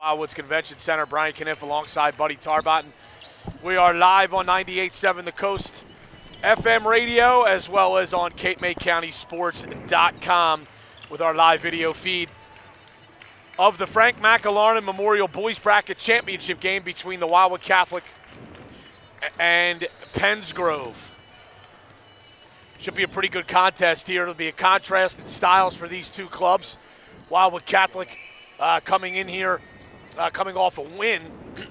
Wildwood's Convention Center. Brian Kniff alongside Buddy Tarbotten. We are live on 98.7 The Coast FM radio, as well as on CapeMayCountySports.com with our live video feed of the Frank McAlarnon Memorial Boys Bracket Championship game between the Wildwood Catholic and Pensgrove. Should be a pretty good contest here. It'll be a contrast in styles for these two clubs. Wildwood Catholic coming in here, coming off a win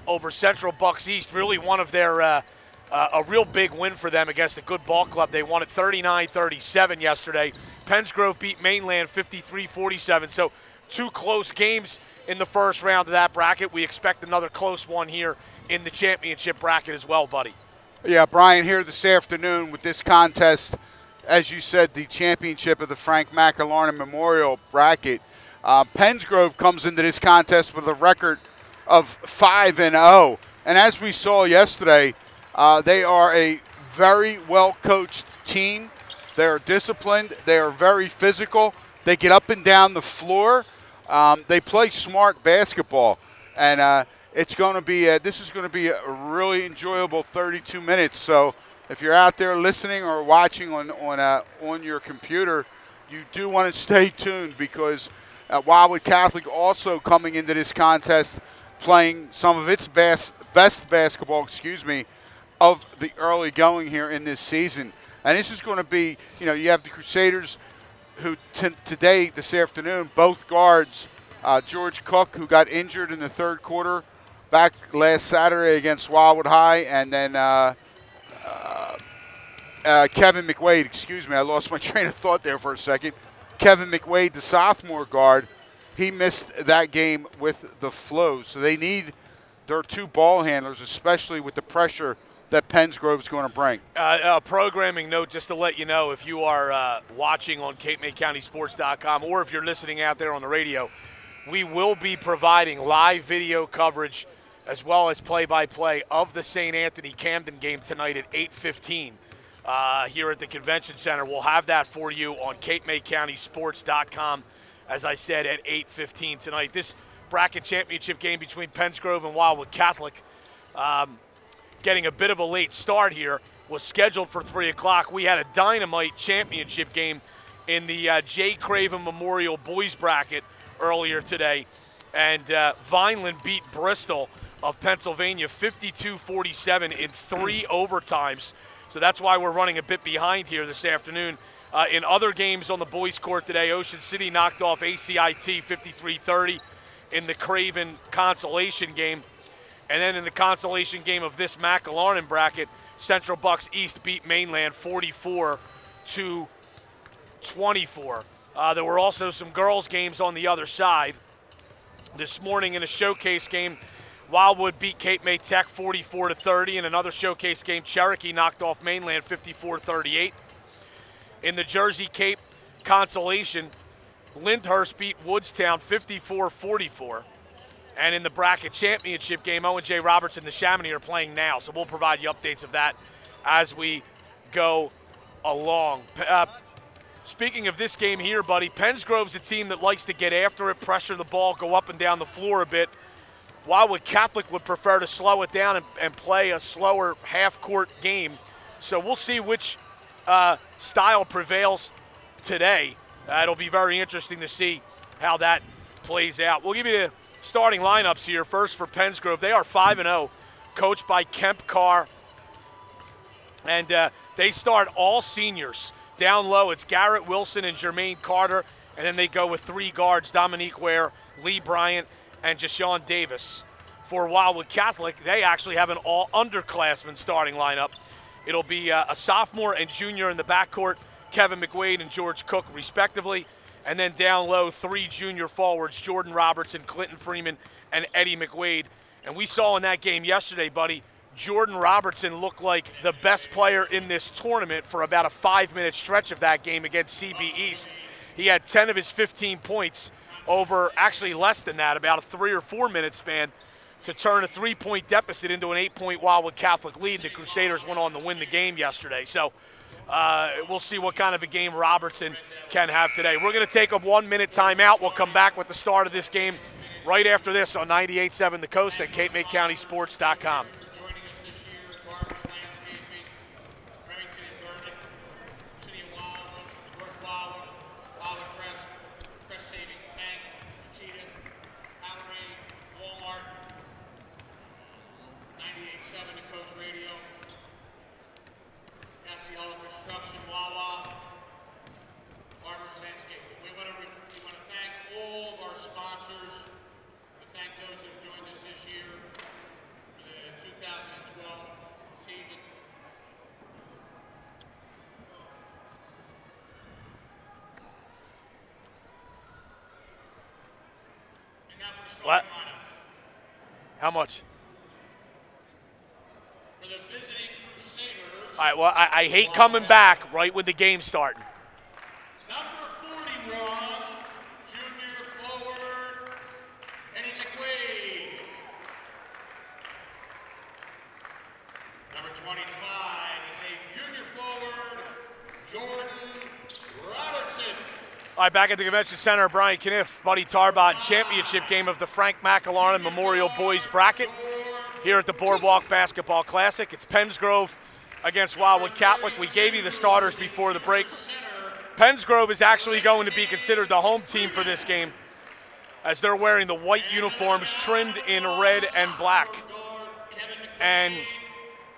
over Central Bucks East. Really one of their, a real big win for them against a good ball club. They won it 39-37 yesterday. Pensgrove beat Mainland 53-47. So two close games in the first round of that bracket. We expect another close one here in the championship bracket as well, buddy. Yeah, Brian, here this afternoon with this contest, as you said, the championship of the Frank McAlarnon Memorial Bracket. Pensgrove comes into this contest with a record of 5-0. And as we saw yesterday, they are a very well-coached team. They are disciplined. They are very physical. They get up and down the floor. They play smart basketball. And it's going to be this is going to be a really enjoyable 32 minutes. So if you're out there listening or watching on your computer, you do want to stay tuned, because Wildwood Catholic also coming into this contest playing some of its best basketball, of the early going here in this season. And this is going to be, you have the Crusaders who this afternoon, both guards, George Cook, who got injured in the third quarter back last Saturday against Wildwood High, and then Kevin McWade, I lost my train of thought there for a second. Kevin McWade, the sophomore guard, he missed that game with the flu. So they need their two ball handlers, especially with the pressure that Pensgrove is going to bring. A programming note, just to let you know, if you are watching on CapeMayCountySports.com or if you're listening out there on the radio, we will be providing live video coverage as well as play-by-play of the St. Anthony Camden game tonight at 8:15 here at the Convention Center. We'll have that for you on CapeMayCountySports.com, as I said, at 8:15 tonight. This bracket championship game between Pensgrove and Wildwood Catholic, getting a bit of a late start here, was scheduled for 3 o'clock. We had a dynamite championship game in the J. Craven Memorial Boys Bracket earlier today, and Vineland beat Bristol of Pennsylvania 52-47 in 3 overtimes. So that's why we're running a bit behind here this afternoon. In other games on the boys' court today, Ocean City knocked off ACIT 53-30 in the Craven consolation game. And then in the consolation game of this McAlarnon bracket, Central Bucks East beat Mainland 44-24. There were also some girls' games on the other side. This morning in a showcase game, Wildwood beat Cape May Tech 44-30. In another showcase game, Cherokee knocked off Mainland 54-38. In the Jersey Cape consolation, Lyndhurst beat Woodstown 54-44. And in the bracket championship game, O&J Roberts and the Chamonix are playing now. So we'll provide you updates of that as we go along. Speaking of this game here, buddy, Pensgrove's a team that likes to get after it, pressure the ball, go up and down the floor a bit. Wildwood Catholic would prefer to slow it down and play a slower half-court game. So we'll see which style prevails today. It'll be very interesting to see how that plays out. We'll give you the starting lineups here. First for Pensgrove, they are 5-0, coached by Kemp Carr. And they start all seniors. Down low, it's Garrett Wilson and Jermaine Carter. And then they go with 3 guards, Dominique Ware, Lee Bryant, and Jashawn Davis. For Wildwood Catholic, they actually have an all-underclassmen starting lineup. It'll be a sophomore and junior in the backcourt, Kevin McWade and George Cook, respectively. And then down low, 3 junior forwards, Jordan Robertson, Clinton Freeman, and Eddie McWade. And we saw in that game yesterday, buddy, Jordan Robertson looked like the best player in this tournament for about a 5-minute stretch of that game against CB East. He had 10 of his 15 points over, actually less than that, about a 3 or 4 minute span, to turn a 3-point deficit into an 8-point Wildwood Catholic lead. The Crusaders went on to win the game yesterday. So we'll see what kind of a game Robertson can have today. We're going to take a 1-minute timeout. We'll come back with the start of this game right after this on 98.7 The Coast at CapeMay-County-Sports.com. What? How much? For the visiting Crusaders. All right, well, I hate coming back right when the game's starting. Number 41, junior forward, Eddie McWade. Number 25 is a junior forward, Jordan Robertson. All right, back at the Convention Center, Brian Kniff, Buddy Tarbot, championship game of the Frank McElharnon Memorial Boys Bracket here at the Boardwalk Basketball Classic. It's Pennsgrove against Wildwood Catholic. We gave you the starters before the break. Pennsgrove is actually going to be considered the home team for this game as they're wearing the white uniforms trimmed in red and black. And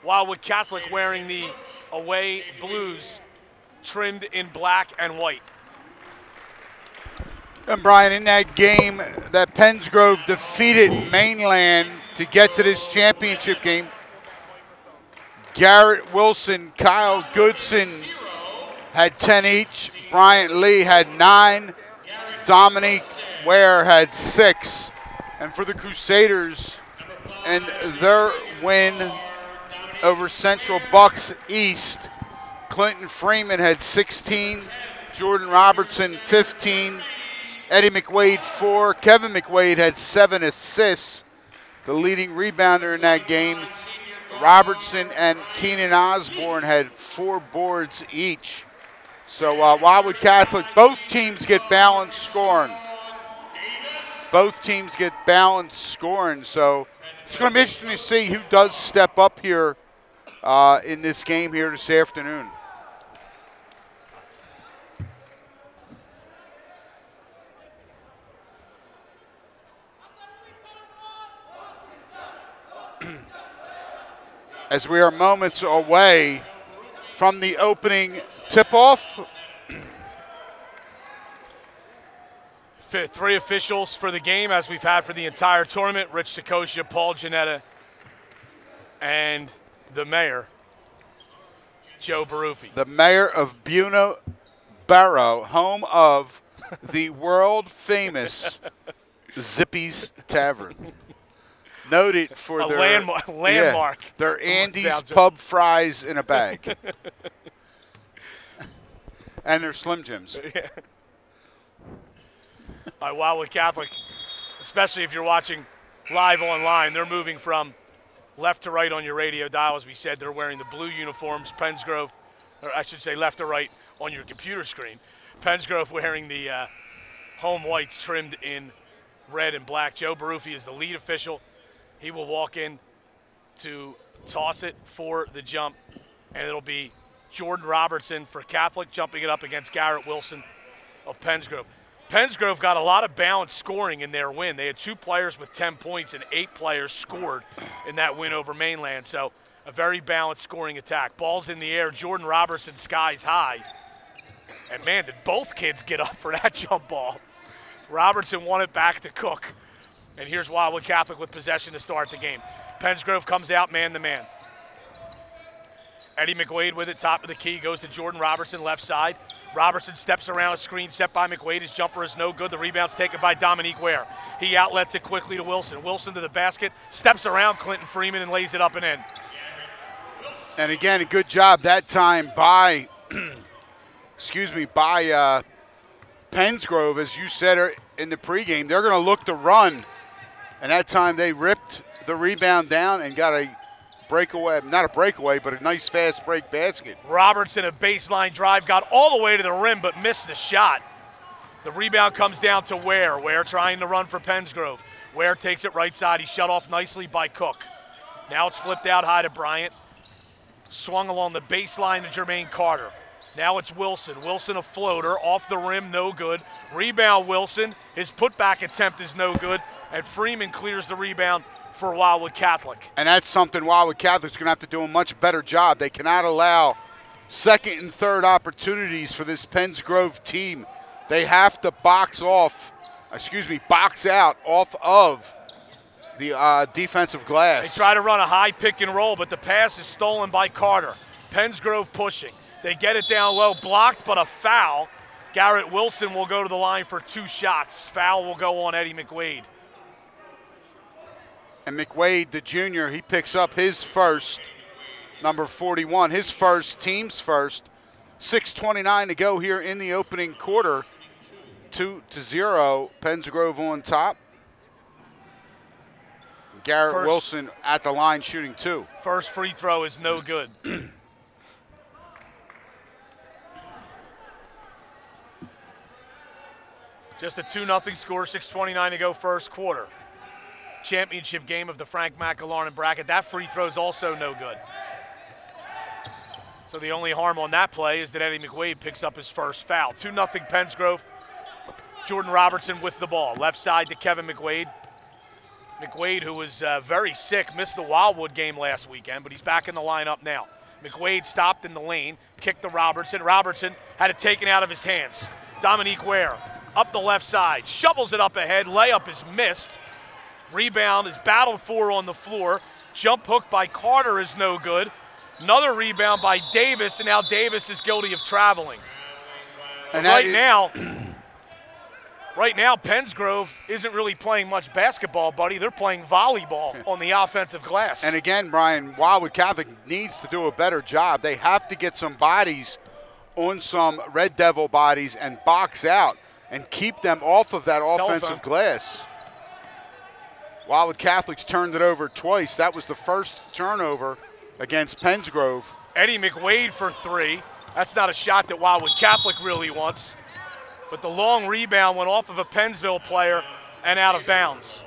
Wildwood Catholic wearing the away blues trimmed in black and white. And Brian, in that game that Pennsgrove defeated Mainland to get to this championship game, Garrett Wilson, Kyle Goodson had 10 each. Bryant Lee had 9. Dominique Ware had 6. And for the Crusaders and their win over Central Bucks East, Clinton Freeman had 16. Jordan Robertson 15. Eddie McWade 4. Kevin McWade had 7 assists. The leading rebounder in that game. Robertson and Keenan Osborne had 4 boards each. So Wildwood Catholic, both teams get balanced scoring. Both teams get balanced scoring. So it's going to be interesting to see who does step up here in this game here this afternoon. As we are moments away from the opening tip-off. 3 officials for the game, as we've had for the entire tournament: Rich Secosia, Paul Janetta, and the mayor, Joe Baruffi. The mayor of Buena Barrow, home of the world-famous Zippy's Tavern. Noted for their landmark. Yeah, their Andy's Pub fries in a bag. And their Slim Jims. Yeah. All right, Wildwood Catholic, especially if you're watching live online, they're moving from left to right on your radio dial. As we said, they're wearing the blue uniforms. Pennsgrove, or I should say left to right on your computer screen. Pennsgrove wearing the home whites trimmed in red and black. Joe Baruffi is the lead official. He will walk in to toss it for the jump, and it'll be Jordan Robertson for Catholic jumping it up against Garrett Wilson of Pennsgrove. Pennsgrove got a lot of balanced scoring in their win. They had 2 players with 10 points and 8 players scored in that win over Mainland, so a very balanced scoring attack. Ball's in the air. Jordan Robertson skies high. And, man, did both kids get up for that jump ball. Robertson won it back to Cook. And here's Wildwood Catholic with possession to start the game. Pennsgrove comes out man-to-man. Eddie McWade with it, top of the key, goes to Jordan Robertson, left side. Robertson steps around a screen set by McWade. His jumper is no good. The rebound's taken by Dominique Ware. He outlets it quickly to Wilson. Wilson to the basket, steps around Clinton Freeman and lays it up and in. And again, a good job that time by, by Pennsgrove. As you said in the pregame, they're going to look to run. And that time they ripped the rebound down and got a breakaway, not a breakaway, but a nice fast break basket. Robertson, a baseline drive, got all the way to the rim but missed the shot. The rebound comes down to Ware. Ware trying to run for Pennsgrove. Ware takes it right side. He's shut off nicely by Cook. Now it's flipped out high to Bryant. Swung along the baseline to Jermaine Carter. Now it's Wilson. Wilson a floater, off the rim, no good. Rebound Wilson. His putback attempt is no good. And Freeman clears the rebound for Wildwood Catholic. And that's something Wildwood Catholic's going to have to do a much better job. They cannot allow second and third opportunities for this Penns Grove team. They have to box out off of the defensive glass. They try to run a high pick and roll, but the pass is stolen by Carter. Penns Grove pushing. They get it down low, blocked, but a foul. Garrett Wilson will go to the line for 2 shots. Foul will go on Eddie McWade. And McWade, the junior, he picks up his first, number 41, his first, team's first. 6:29 to go here in the opening quarter. 2-0, Penns Grove on top. Garrett Wilson at the line shooting 2. First free throw is no good. Just a 2-0 score, 6:29 to go first quarter. Championship game of the Frank McElharnon bracket. That free throw is also no good. So the only harm on that play is that Eddie McWade picks up his first foul. 2-0 Penns Grove. Jordan Robertson with the ball. Left side to Kevin McWade. McWade, who was very sick, missed the Wildwood game last weekend, but he's back in the lineup now. McWade stopped in the lane, kicked to Robertson. Robertson had it taken out of his hands. Dominique Ware up the left side, shovels it up ahead. Layup is missed. Rebound is battled for on the floor. Jump hook by Carter is no good. Another rebound by Davis, and now Davis is guilty of traveling. And right now, Penns Grove isn't really playing much basketball, buddy. They're playing volleyball on the offensive glass. And again, Brian, Wildwood Catholic needs to do a better job. They have to get some bodies on some Red Devil bodies and box out and keep them off of that offensive glass. Wildwood Catholics turned it over twice. That was the first turnover against Penns Grove. Eddie McWade for 3. That's not a shot that Wildwood Catholic really wants. But the long rebound went off of a Pennsville player and out of bounds.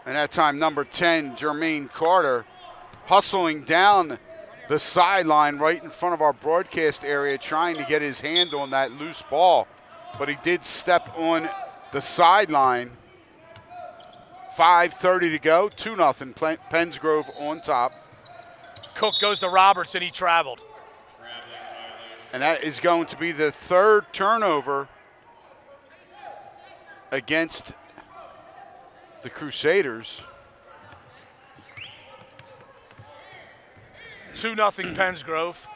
And that time, number 10, Jermaine Carter, hustling down the sideline right in front of our broadcast area, trying to get his hand on that loose ball. But he did step on the sideline. 5:30 to go, 2-0, Penns Grove on top. Cook goes to Robertson, he traveled. And that is going to be the 3rd turnover against the Crusaders. 2-0 Penns Grove.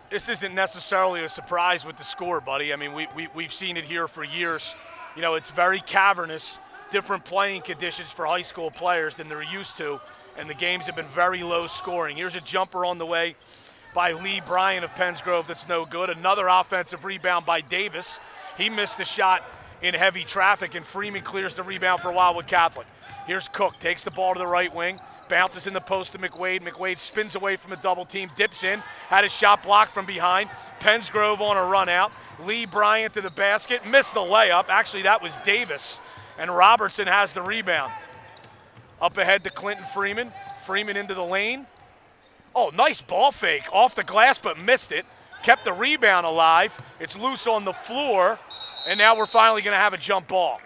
This isn't necessarily a surprise with the score, buddy. I mean, we've seen it here for years. You know, it's very cavernous, different playing conditions for high school players than they're used to, and the games have been very low scoring. Here's a jumper on the way by Lee Bryant of Penns Grove that's no good. Another offensive rebound by Davis. He missed the shot in heavy traffic, and Freeman clears the rebound for Wildwood Catholic. Here's Cook, takes the ball to the right wing, bounces in the post to McWade. McWade spins away from a double team, dips in, had his shot blocked from behind. Penns Grove on a run out. Lee Bryant to the basket, missed the layup. Actually, that was Davis, and Robertson has the rebound. Up ahead to Clinton Freeman. Freeman into the lane. Oh, nice ball fake off the glass, but missed it. Kept the rebound alive. It's loose on the floor, and now we're finally going to have a jump ball.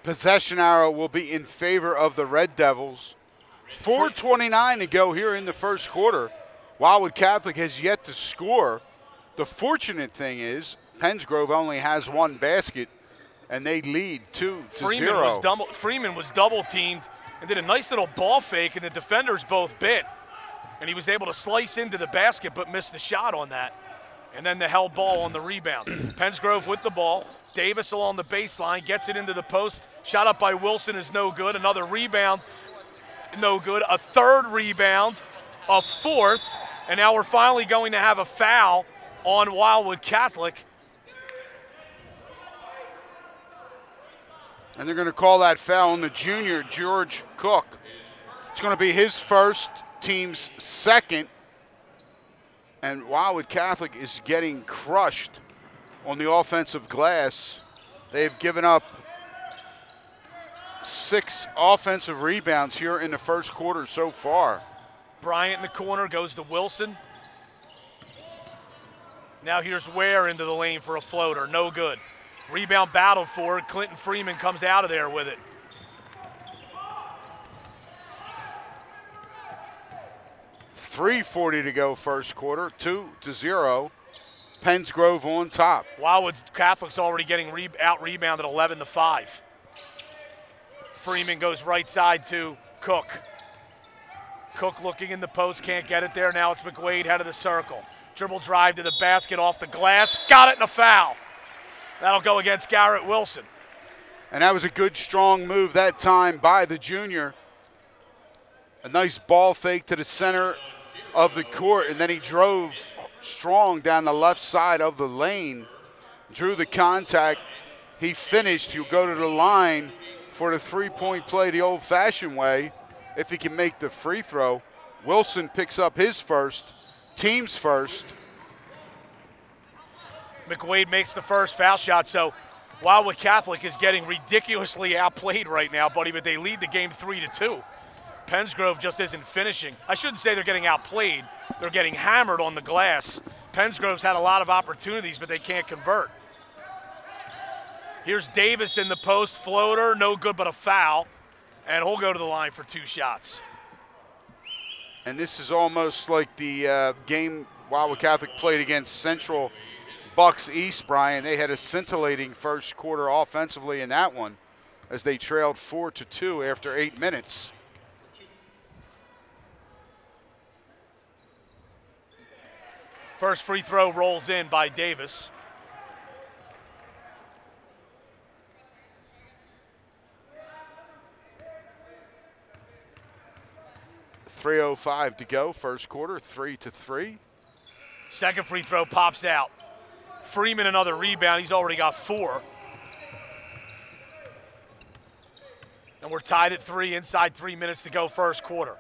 Possession arrow will be in favor of the Red Devils. 4:29 to go here in the first quarter. Wildwood Catholic has yet to score. The fortunate thing is Penns Grove only has 1 basket, and they lead 2-0. Freeman was double teamed and did a nice little ball fake, and the defenders both bit. And he was able to slice into the basket but missed the shot on that. And then the held ball on the rebound. Penns Grove with the ball. Davis along the baseline, gets it into the post. Shot up by Wilson is no good. Another rebound, no good. A 3rd rebound, a 4th. And now we're finally going to have a foul on Wildwood Catholic. And they're going to call that foul on the junior, George Cook. It's going to be his first, team's 2nd. And Wildwood Catholic is getting crushed on the offensive glass. They've given up 6 offensive rebounds here in the first quarter so far. Bryant in the corner, goes to Wilson. Now here's Ware into the lane for a floater, no good. Rebound battled for it. Clinton Freeman comes out of there with it. .340 to go first quarter, 2-0. Penns Grove on top. Wildwood Catholic's already getting out-rebounded 11-5. Freeman goes right side to Cook. Cook looking in the post, can't get it there. Now it's McWade, head of the circle. Dribble drive to the basket, off the glass. Got it, and a foul. That'll go against Garrett Wilson. And that was a good, strong move that time by the junior. A nice ball fake to the center of the court, and then he drove strong down the left side of the lane, drew the contact. He finished. He'll go to the line for the three-point play the old-fashioned way if he can make the free throw. Wilson picks up his first, team's first. McWade makes the first foul shot, so Wildwood Catholic is getting ridiculously outplayed right now, buddy, but they lead the game 3-2. Penns Grove just isn't finishing. I shouldn't say they're getting outplayed. They're getting hammered on the glass. Penns Grove's had a lot of opportunities, but they can't convert. Here's Davis in the post, floater, no good but a foul, and he'll go to the line for 2 shots. And this is almost like the game Wildwood Catholic played against Central Bucks East, Brian. They had a scintillating first quarter offensively in that one as they trailed 4-2 after 8 minutes. First free throw rolls in by Davis. .305 to go, first quarter, 3-3. Second free throw pops out. Freeman another rebound, he's already got 4. And we're tied at 3, inside 3 minutes to go first quarter.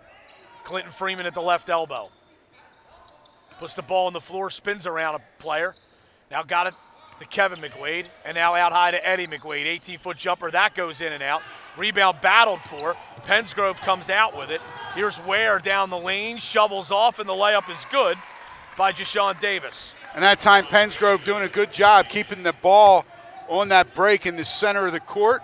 Clinton Freeman at the left elbow. Puts the ball on the floor, spins around a player. Now got it to Kevin McWade, and now out high to Eddie McWade. 18-foot jumper, that goes in and out. Rebound battled for. Penns Grove comes out with it. Here's Ware down the lane, shovels off, and the layup is good by Jashawn Davis. And that time, Penns Grove doing a good job keeping the ball on that break in the center of the court,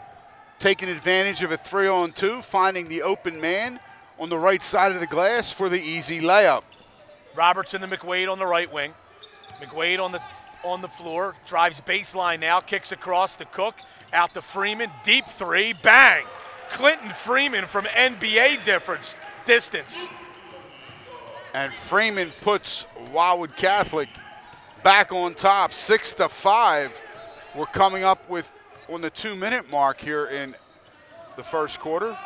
taking advantage of a 3-on-2, finding the open man on the right side of the glass for the easy layup. Robertson to McWade on the right wing. McWade on the floor, drives baseline now, kicks across to Cook, out to Freeman, deep 3, bang! Clinton Freeman from NBA distance. And Freeman puts Wildwood Catholic back on top, 6-5. We're coming up with on the 2-minute mark here in the first quarter.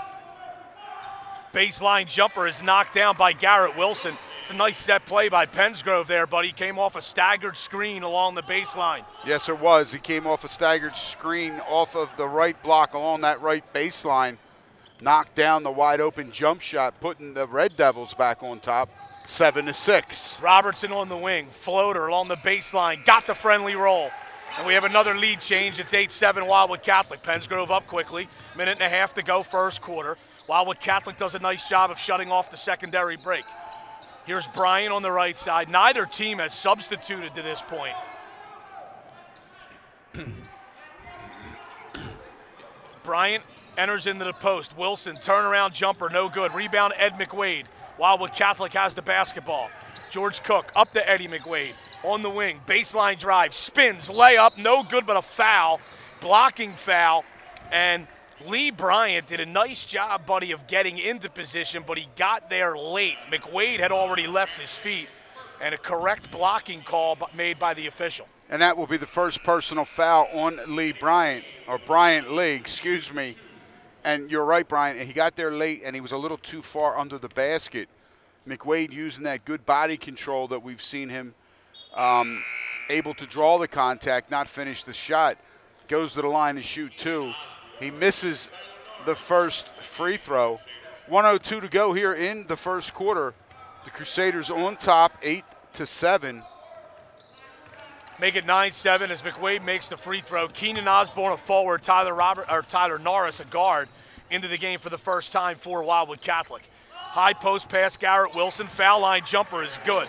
Baseline jumper is knocked down by Garrett Wilson. It's a nice set play by Penns Grove there, but he came off a staggered screen along the baseline. Yes, it was. He came off a staggered screen off of the right block along that right baseline, knocked down the wide open jump shot, putting the Red Devils back on top, 7-6. Robertson on the wing, floater along the baseline, got the friendly roll. And we have another lead change. It's 8-7 Wildwood Catholic. Penns Grove up quickly, minute and a half to go first quarter. Wildwood Catholic does a nice job of shutting off the secondary break. Here's Bryant on the right side. Neither team has substituted to this point. Bryant enters into the post. Wilson, turnaround jumper, no good. Rebound, Ed McWade. Wildwood Catholic has the basketball. George Cook up to Eddie McWade. On the wing, baseline drive, spins, layup, no good but a foul. Blocking foul, and Lee Bryant did a nice job, buddy, of getting into position, but he got there late. McWade had already left his feet, and a correct blocking call made by the official. And that will be the first personal foul on Lee Bryant, or Bryant Lee, excuse me. And you're right, Bryant, he got there late and he was a little too far under the basket. McWade using that good body control that we've seen him able to draw the contact, not finish the shot. Goes to the line to shoot 2. He misses the first free throw. 1:02 to go here in the first quarter. The Crusaders on top, 8-7. Make it 9-7 as McWade makes the free throw. Keenan Osborne a forward, Tyler Norris a guard. into the game for the first time for Wildwood Catholic. High post pass, Garrett Wilson. Foul line jumper is good.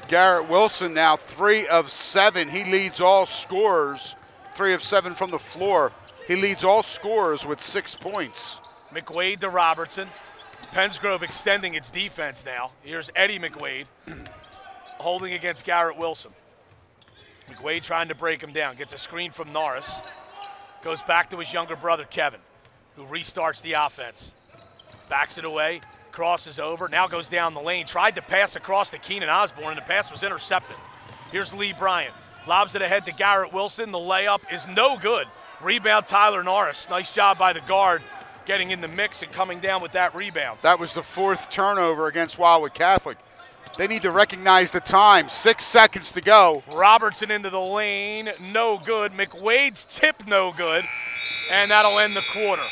Garrett Wilson now 3 of 7. He leads all scorers. 3 of 7 from the floor. He leads all scorers with 6 points. McWade to Robertson. Pensgrove extending its defense now. Here's Eddie McWade holding against Garrett Wilson. McWade trying to break him down. Gets a screen from Norris. Goes back to his younger brother, Kevin, who restarts the offense. Backs it away. Crosses over. Now goes down the lane. Tried to pass across to Keenan Osborne, and the pass was intercepted. Here's Lee Bryant. Lobs it ahead to Garrett Wilson. The layup is no good. Rebound, Tyler Norris. Nice job by the guard getting in the mix and coming down with that rebound. That was the 4th turnover against Wildwood Catholic. They need to recognize the time. 6 seconds to go. Robertson into the lane. No good. McWade's tip no good. And that'll end the quarter.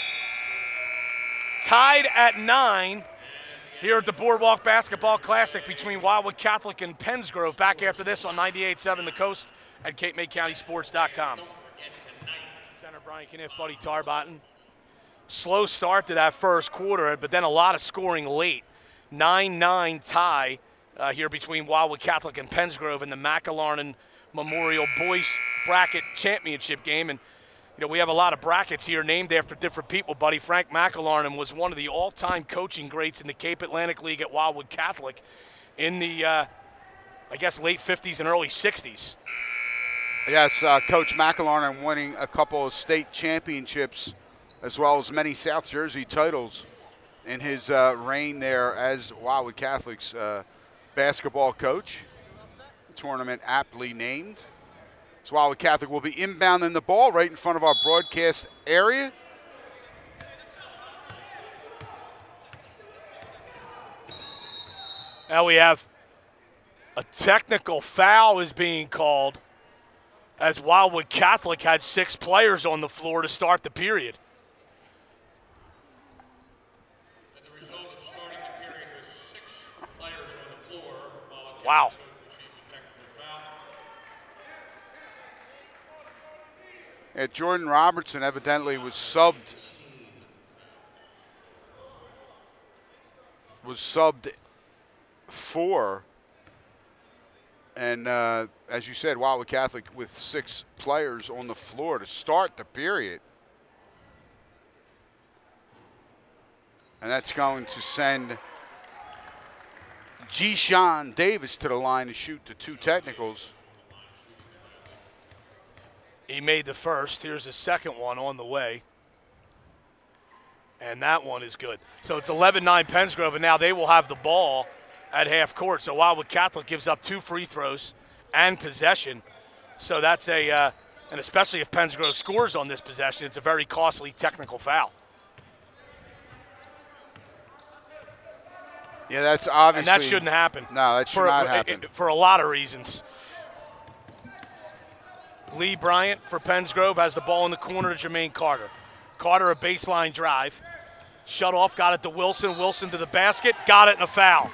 Tied at 9 here at the Boardwalk Basketball Classic between Wildwood Catholic and Pensgrove. Back after this on 98.7 The Coast and CapeMayCountySports.com. Center Brian Kniff, Buddy Tarbotton. Slow start to that first quarter, but then a lot of scoring late. 9-9 tie here between Wildwood Catholic and Pensgrove in the McIlharnon Memorial Boys Bracket Championship game. And you know, we have a lot of brackets here named after different people, buddy. Frank McIlharnon was one of the all-time coaching greats in the Cape Atlantic League at Wildwood Catholic in the, I guess, late 50s and early 60s. Yes, Coach McIlharnon winning a couple of state championships as well as many South Jersey titles in his reign there as Wildwood Catholic's basketball coach. The tournament aptly named. So Wildwood Catholic will be inbounding the ball right in front of our broadcast area. Now we have a technical foul is being called as Wildwood Catholic had 6 players on the floor to start the period. As a result of starting the period with 6 players on the floor, Wow. Jordan Robertson evidently was subbed for, and as you said, Wildwood Catholic with 6 players on the floor to start the period. And that's going to send G-Sean Davis to the line to shoot the 2 technicals. He made the first. Here's the second one on the way. And that one is good. So it's 11-9 Pensgrove, and now they will have the ball at half court. So Wildwood Catholic gives up 2 free throws and possession. So that's and especially if Pensgrove scores on this possession, it's a very costly technical foul. Yeah, that's obviously. And that shouldn't happen. No, that should not happen. For a lot of reasons. Lee Bryant for Pensgrove has the ball in the corner to Jermaine Carter. Carter, a baseline drive. Shut off, got it to Wilson. Wilson to the basket, got it, and a foul.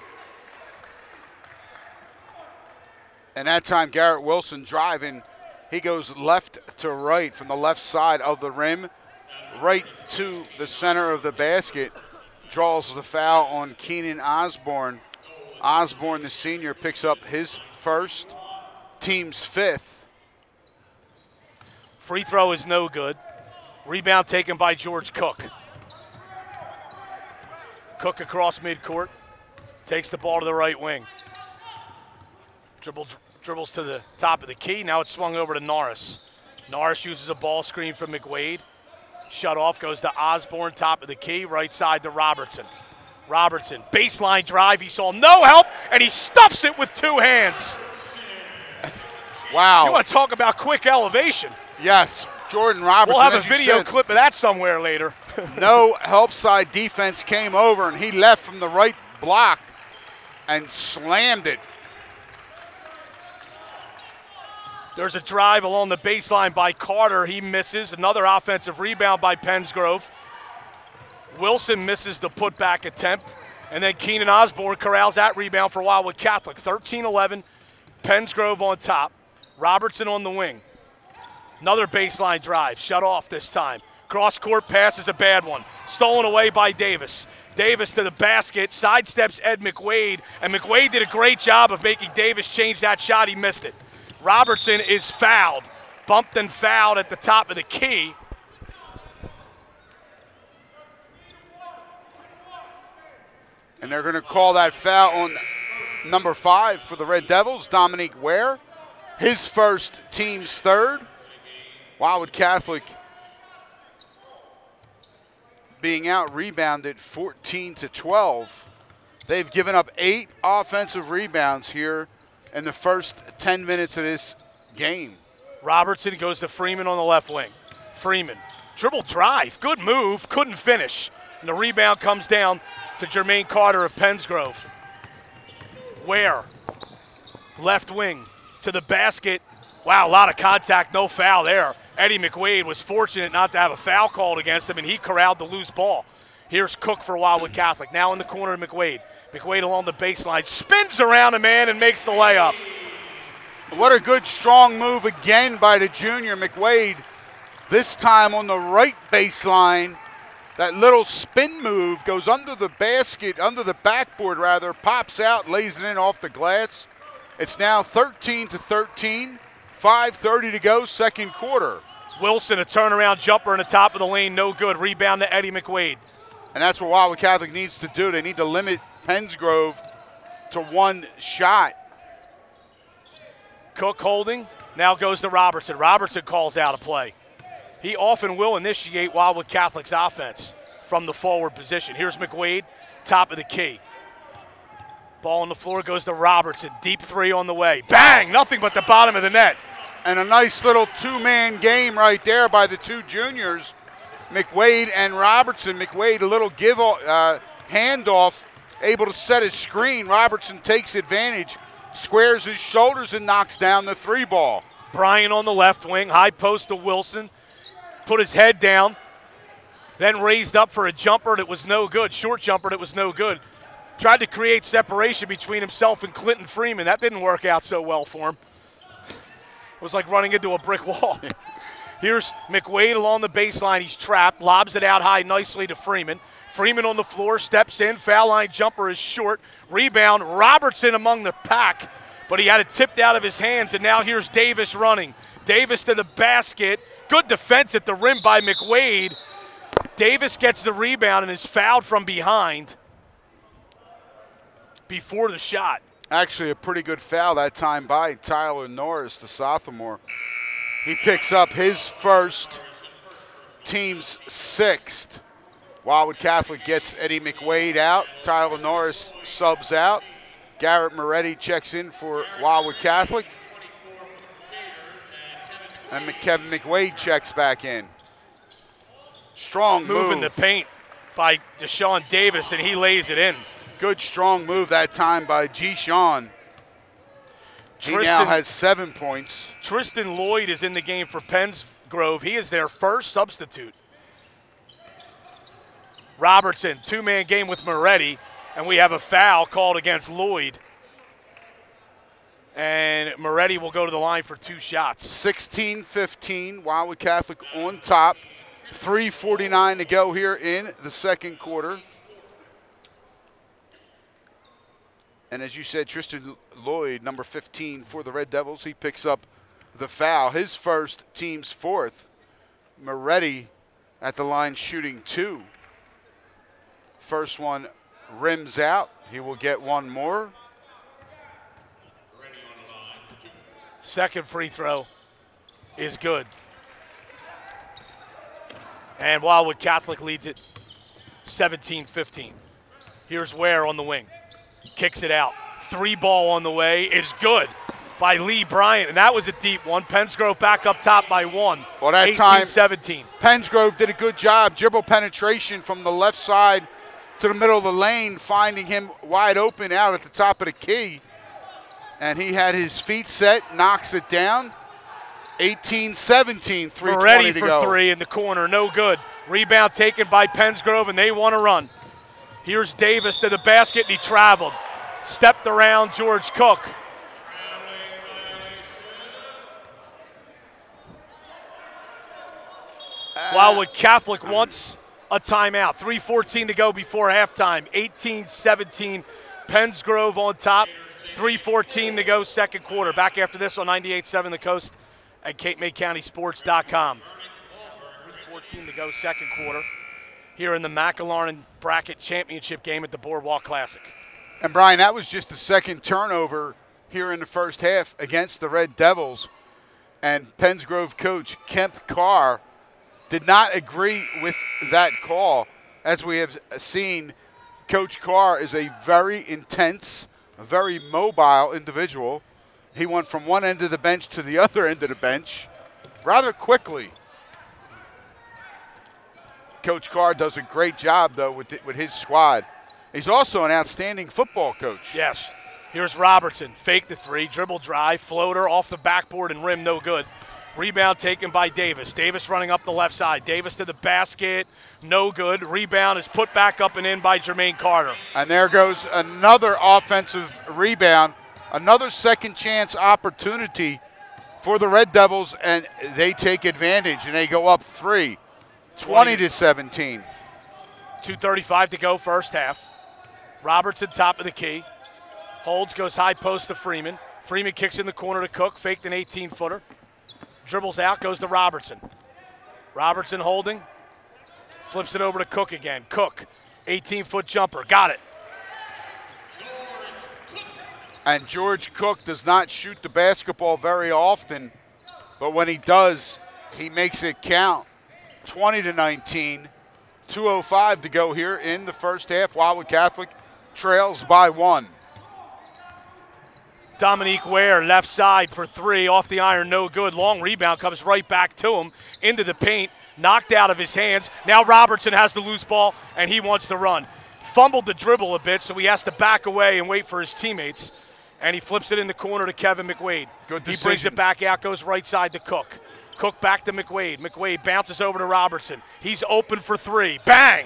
And that time, Garrett Wilson driving. He goes left to right from the left side of the rim, right to the center of the basket. Draws the foul on Keenan Osborne. Osborne, the senior, picks up his first, team's 5th. Free throw is no good. Rebound taken by George Cook. Cook across midcourt. Takes the ball to the right wing. Dribbles to the top of the key. Now it's swung over to Norris. Norris uses a ball screen from McWade. Shut off, goes to Osborne, top of the key. Right side to Robertson. Robertson, baseline drive. He saw no help, and he stuffs it with 2 hands. Wow. You want to talk about quick elevation. Yes, Jordan Robertson. We'll have a video clip of that somewhere later. No help side defense came over, and he left from the right block and slammed it. There's a drive along the baseline by Carter. He misses. Another offensive rebound by Pensgrove. Wilson misses the putback attempt. And then Keenan Osborne corrals that rebound for Wildwood Catholic. 13-11, Pensgrove on top. Robertson on the wing. Another baseline drive, shut off this time. Cross-court pass is a bad one. Stolen away by Davis. Davis to the basket, sidesteps Ed McWade, and McWade did a great job of making Davis change that shot. He missed it. Robertson is fouled, bumped and fouled at the top of the key. And they're going to call that foul on number 5 for the Red Devils, Dominique Ware. His first, team's third. Wildwood Catholic being out-rebounded 14-12. They've given up 8 offensive rebounds here in the first 10 minutes of this game. Robertson goes to Freeman on the left wing. Freeman, dribble drive, good move, couldn't finish. And the rebound comes down to Jermaine Carter of Pensgrove. Ware, left wing to the basket. Wow, a lot of contact, no foul there. Eddie McWade was fortunate not to have a foul called against him, and he corralled the loose ball. Here's Cook for Wildwood Catholic. Now in the corner of McWade. McWade along the baseline, spins around a man and makes the layup. What a good, strong move again by the junior McWade. This time on the right baseline. That little spin move goes under the basket, under the backboard rather, pops out, lays it in off the glass. It's now 13-13, 5:30 to go, second quarter. Wilson, a turnaround jumper in the top of the lane, no good. Rebound to Eddie McWade. And that's what Wildwood Catholic needs to do. They need to limit Pensgrove to 1 shot. Cook holding, now goes to Robertson. Robertson calls out a play. He often will initiate Wildwood Catholic's offense from the forward position. Here's McWade, top of the key. Ball on the floor goes to Robertson. Deep 3 on the way. Bang! Nothing but the bottom of the net. And a nice little 2-man game right there by the 2 juniors, McWade and Robertson. McWade, a little handoff, able to set his screen. Robertson takes advantage, squares his shoulders and knocks down the 3 ball. Bryant on the left wing, high post to Wilson. Put his head down, then raised up for a jumper that was no good, short jumper that was no good. Tried to create separation between himself and Clinton Freeman. That didn't work out so well for him. It was like running into a brick wall. Here's McWade along the baseline. He's trapped, lobs it out high nicely to Freeman. Freeman on the floor, steps in, foul line jumper is short. Rebound, Robertson among the pack, but he had it tipped out of his hands, and now here's Davis running. Davis to the basket. Good defense at the rim by McWade. Davis gets the rebound and is fouled from behind before the shot. Actually, a pretty good foul that time by Tyler Norris, the sophomore. He picks up his first, team's 6th. Wildwood Catholic gets Eddie McWade out. Tyler Norris subs out. Garrett Moretti checks in for Wildwood Catholic. And Kevin McWade checks back in. Strong move. In the paint by Deshaun Davis, and he lays it in. Good, strong move that time by G-Sean. He now has 7 points. Tristan Lloyd is in the game for Pensgrove. He is their first substitute. Robertson, 2-man game with Moretti, and we have a foul called against Lloyd. And Moretti will go to the line for 2 shots. 16-15, Wildwood Catholic on top. 3:49 to go here in the second quarter. And as you said, Tristan Lloyd, number 15 for the Red Devils, he picks up the foul. His first, team's 4th. Moretti at the line shooting 2. First one rims out. He will get 1 more. Second free throw is good. And Wildwood Catholic leads it 17-15. Here's Ware on the wing. Kicks it out. 3 ball on the way is good by Lee Bryant, and that was a deep one. Pensgrove back up top by 1. Well, that time 18-17. Pensgrove did a good job. Dribble penetration from the left side to the middle of the lane, finding him wide open out at the top of the key. And he had his feet set, knocks it down. 18-17, 3:20 Ready to for go. 3 in the corner, no good. Rebound taken by Pensgrove, and they want to run. Here's Davis to the basket, and he traveled. Stepped around George Cook. Wildwood Catholic wants a timeout. 3:14 to go before halftime. 18-17, Pennsgrove on top. 3:14 to go second quarter. Back after this on 98.7 The Coast at CapeMayCountySports.com. 3:14 to go second quarter here in the McElharnon Bracket Championship game at the Boardwalk Classic. And Brian, that was just the second turnover here in the first half against the Red Devils. And Pennsgrove coach Kemp Carr did not agree with that call. As we have seen, Coach Carr is a very intense, a very mobile individual. He went from one end of the bench to the other end of the bench rather quickly. Coach Carr does a great job, though, with his squad. He's also an outstanding football coach. Yes. Here's Robertson. Fake the three, dribble drive, floater off the backboard and rim, no good. Rebound taken by Davis. Davis running up the left side. Davis to the basket, no good. Rebound is put back up and in by Jermaine Carter. And there goes another offensive rebound, another second chance opportunity for the Red Devils, and they take advantage, and they go up 3, 20-17. 2:35 to go first half. Robertson top of the key. Holds, goes high post to Freeman. Freeman kicks in the corner to Cook, faked an 18-footer. Dribbles out, goes to Robertson. Robertson holding, flips it over to Cook again. Cook, 18-foot jumper, got it. And George Cook does not shoot the basketball very often, but when he does, he makes it count. 20-19, 2:05 to go here in the first half. Wildwood Catholic trails by 1. Dominique Ware, left side for 3, off the iron, no good. Long rebound comes right back to him, into the paint, knocked out of his hands. Now Robertson has the loose ball, and he wants to run. Fumbled the dribble a bit, so he has to back away and wait for his teammates. And he flips it in the corner to Kevin McWade. Good decision. He brings it back out, goes right side to Cook. Cook back to McWade. McWade bounces over to Robertson. He's open for 3. Bang!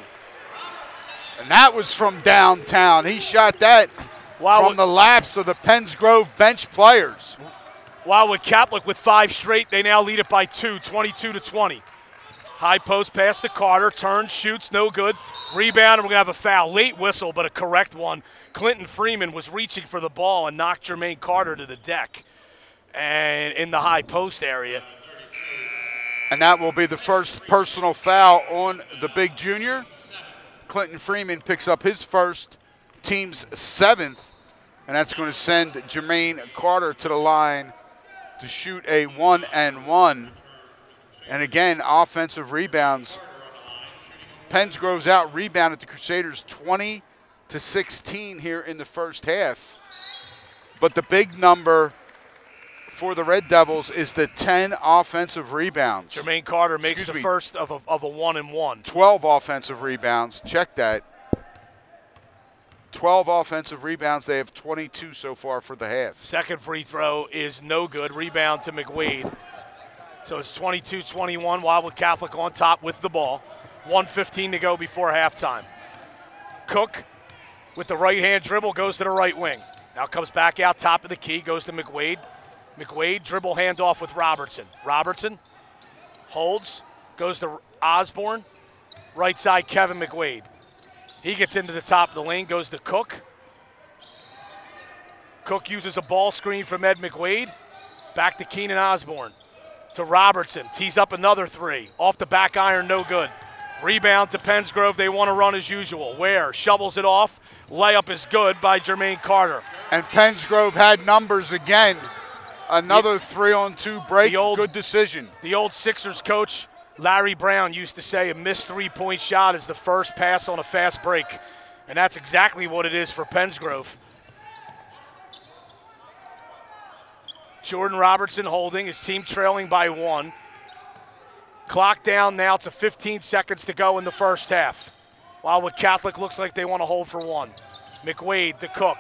And that was from downtown. He shot that from the laps of the Pennsgrove bench players. Wildwood Catholic with 5 straight. They now lead it by 2, 22-20. High post pass to Carter. Turns, shoots, no good. Rebound, and we're going to have a foul. Late whistle, but a correct one. Clinton Freeman was reaching for the ball and knocked Jermaine Carter to the deck and in the high post area. And that will be the first personal foul on the big junior. Clinton Freeman picks up his first, team's 7th, and that's going to send Jermaine Carter to the line to shoot a 1-and-1. And again, offensive rebounds. Pennsgrove's out rebounded the Crusaders 20-16 here in the first half. But the big number for the Red Devils is the 10 offensive rebounds. Jermaine Carter makes the first of a 1-and-1. 12 offensive rebounds. Check that. 12 offensive rebounds. They have 22 so far for the half. Second free throw is no good. Rebound to McWade. So it's 22-21. Wildwood Catholic on top with the ball. 1:15 to go before halftime. Cook with the right-hand dribble goes to the right wing. Now comes back out top of the key, goes to McWade. McWade dribble handoff with Robertson. Robertson holds, goes to Osborne. Right side, Kevin McWade. He gets into the top of the lane, goes to Cook. Cook uses a ball screen from Ed McWade. Back to Keenan Osborne. To Robertson, tees up another 3. Off the back iron, no good. Rebound to Pennsgrove, they want to run as usual. Ware shovels it off. Layup is good by Jermaine Carter. And Pennsgrove had numbers again. Another 3-on-2 break, good decision. The old Sixers coach, Larry Brown, used to say a missed 3-point shot is the first pass on a fast break. And that's exactly what it is for Pennsgrove. Jordan Robertson holding, his team trailing by 1. Clock down now to 15 seconds to go in the first half. Wildwood Catholic looks like they want to hold for 1. McWade to Cook.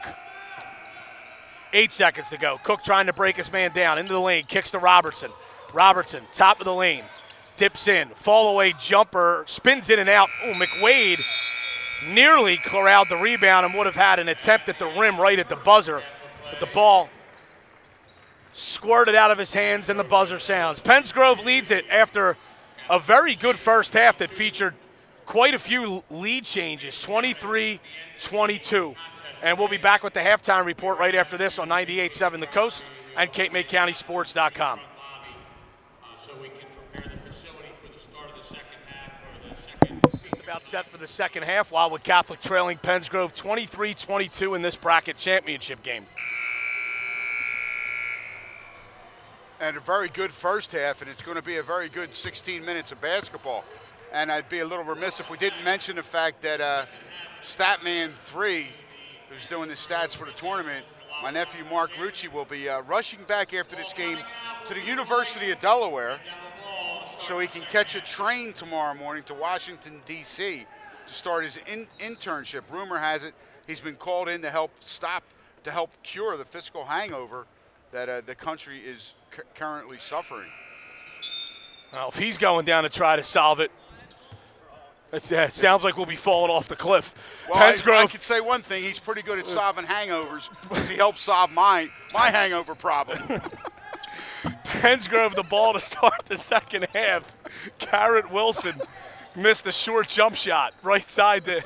8 seconds to go. Cook trying to break his man down. Into the lane, kicks to Robertson. Robertson, top of the lane. Dips in, fall away jumper, spins in and out. Oh, McWade nearly corralled the rebound and would have had an attempt at the rim right at the buzzer. But the ball squirted out of his hands and the buzzer sounds. Pennsgrove leads it after a very good first half that featured quite a few lead changes, 23-22. And we'll be back with the halftime report right after this on 98.7 The Coast and CapeMayCountySports.com. So we can prepare the facility for the start of the second half or the second. Just about set for the second half, Wildwood Catholic trailing Pennsgrove 23-22 in this bracket championship game. And a very good first half, and it's going to be a very good 16 minutes of basketball. And I'd be a little remiss if we didn't mention the fact that Statman 3, who's doing the stats for the tournament, my nephew Mark Rucci, will be rushing back after this game to the University of Delaware so he can catch a train tomorrow morning to Washington, D.C. to start his internship. Rumor has it he's been called in to help cure the fiscal hangover that the country is currently suffering. Well, if he's going down to try to solve it, it sounds like we'll be falling off the cliff. Well, I could say one thing. He's pretty good at solving hangovers because he helped solve my hangover problem. Pennsgrove the ball to start the second half. Garrett Wilson missed a short jump shot right side to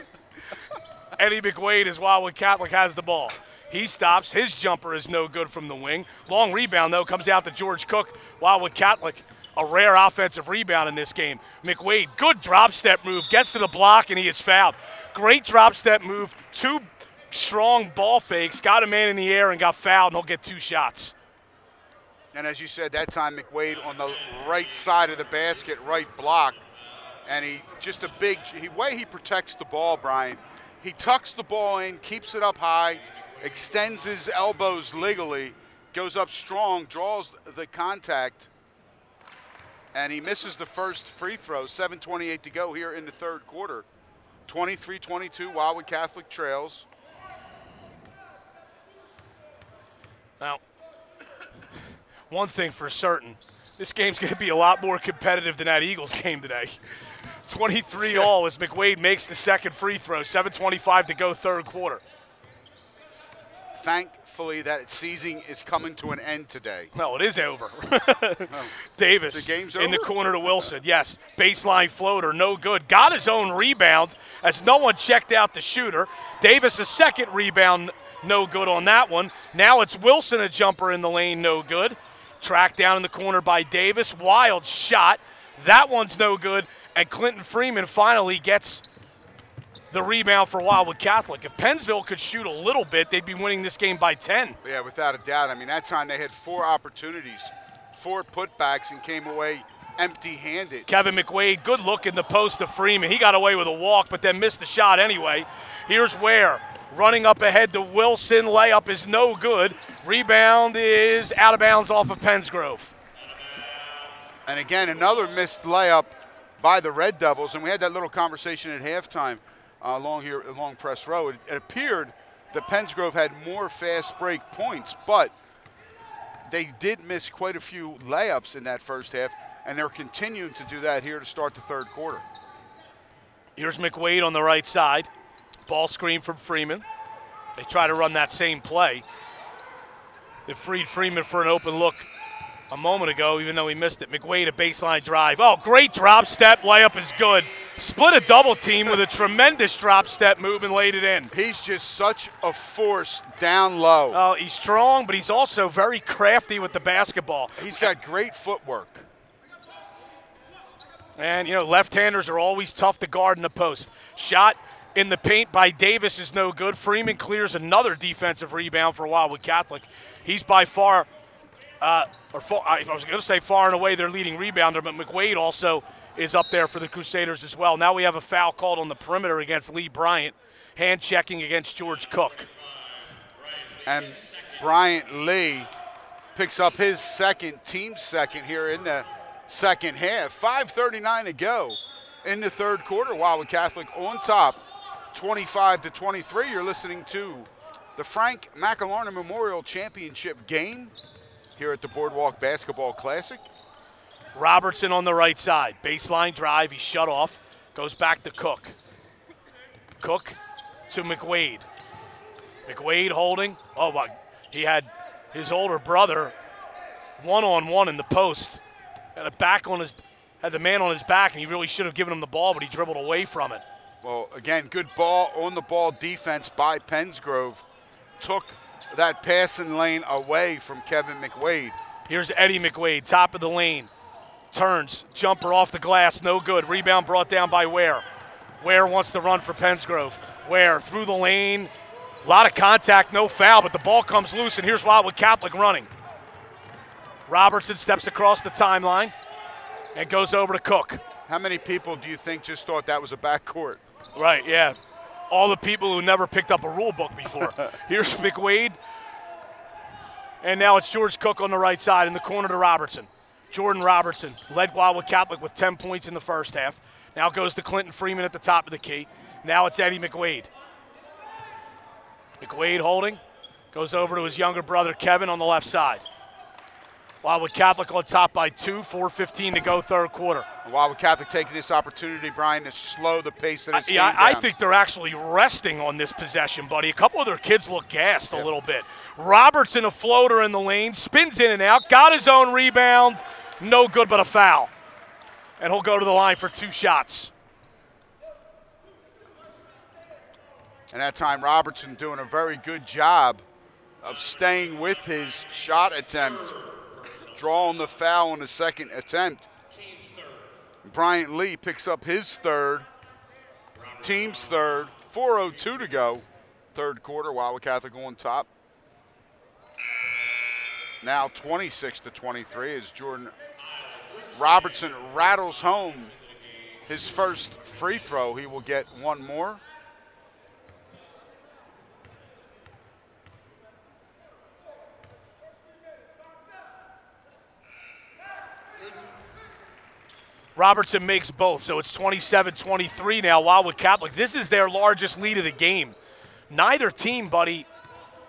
Eddie McWade as Wildwood Catholic has the ball. He stops. His jumper is no good from the wing. Long rebound, though, comes out to George Cook. Wildwood Catholic, a rare offensive rebound in this game. McWade, good drop step move, gets to the block, and he is fouled. Great drop step move, 2 strong ball fakes, got a man in the air and got fouled, and he'll get 2 shots. And as you said, that time McWade on the right side of the basket, right block. And way he protects the ball, Brian. He tucks the ball in, keeps it up high, extends his elbows legally, goes up strong, draws the contact, and he misses the first free throw. 7:28 to go here in the third quarter. 23-22, Wildwood Catholic trails. Now, one thing for certain, this game's going to be a lot more competitive than that Eagles game today. 23 all as McWade makes the second free throw. 7:25 to go third quarter. Thankfully, that season is coming to an end today. Well, it is over. Davis the game's in over? the corner to Wilson. Yes, baseline floater, no good. Got his own rebound as no one checked out the shooter. Davis a second rebound, no good on that one. Now it's Wilson, a jumper in the lane, no good. Tracked down in the corner by Davis. Wild shot. That one's no good. And Clinton Freeman finally gets the rebound for Wildwood Catholic. If Pennsville could shoot a little bit, they'd be winning this game by 10. Yeah, without a doubt. I mean, that time they had 4 opportunities, 4 putbacks, and came away empty-handed. Kevin McWade, good look in the post to Freeman. He got away with a walk, but then missed the shot anyway. Here's Ware running up ahead to Wilson. Layup is no good. Rebound is out of bounds off of Pennsgrove. And again, another missed layup by the Red Devils. And we had that little conversation at halftime along Press Row. It appeared that Pennsgrove had more fast break points, but they did miss quite a few layups in that first half, and they're continuing to do that here to start the third quarter. Here's McWade on the right side. Ball screen from Freeman. They try to run that same play. They freed Freeman for an open look a moment ago, even though he missed it. McWade, a baseline drive. Oh, great drop step. Layup is good. Split a double team with a tremendous drop step move and laid it in. He's just such a force down low. Oh, he's strong, but he's also very crafty with the basketball. He's got great footwork. And, you know, left-handers are always tough to guard in the post. Shot in the paint by Davis is no good. Freeman clears another defensive rebound for Wildwood Catholic. He's by far, I was going to say far and away their leading rebounder, but McWade also is up there for the Crusaders as well. Now we have a foul called on the perimeter against Lee Bryant, hand checking against George Cook. And Bryant Lee picks up his team second here in the second half. 5:39 to go in the third quarter. Wildwood Catholic on top, 25-23. You're listening to the Frank McElharna Memorial Championship game here at the Boardwalk Basketball Classic. Robertson on the right side. Baseline drive. He's shut off. Goes back to Cook. Cook to McWade. McWade holding. Oh, my. He had his older brother one-on-one in the post. Got it back on his had the man on his back, and he really should have given him the ball, but he dribbled away from it. Well, again, good ball, on-the-ball defense by Pensgrove. Took that passing lane away from Kevin McWade. Here's Eddie McWade, top of the lane. Turns, jumper off the glass, no good. Rebound brought down by Ware. Ware wants to run for Pensgrove. Ware through the lane. A lot of contact, no foul, but the ball comes loose, and here's Wildwood Catholic running. Robertson steps across the timeline and goes over to Cook. How many people do you think just thought that was a backcourt? Right, yeah. All the people who never picked up a rule book before. Here's McWade. And now it's George Cook on the right side in the corner to Robertson. Jordan Robertson led Wildwood Catholic with 10 points in the first half. Now goes to Clinton Freeman at the top of the key. Now it's Eddie McWade. McWade holding. Goes over to his younger brother Kevin on the left side. Wildwood Catholic on top by 2, 4:15 to go third quarter. Wildwood Catholic taking this opportunity, Brian, to slow the pace of this game down. I think they're actually resting on this possession, buddy. A couple of their kids look gassed a little bit. Robertson, a floater in the lane, spins in and out, got his own rebound. No good but a foul. And he'll go to the line for 2 shots. And that time, Robertson doing a very good job of staying with his shot attempt, drawing the foul on the second attempt. Bryant Lee picks up his third, team's third, 4:02 to go, third quarter. Wildwood Catholic on top. Now 26-23 as Jordan Robertson rattles home his first free throw. He will get one more. Robertson makes both, so it's 27-23 now. Wildwood Catholic, this is their largest lead of the game. Neither team, buddy,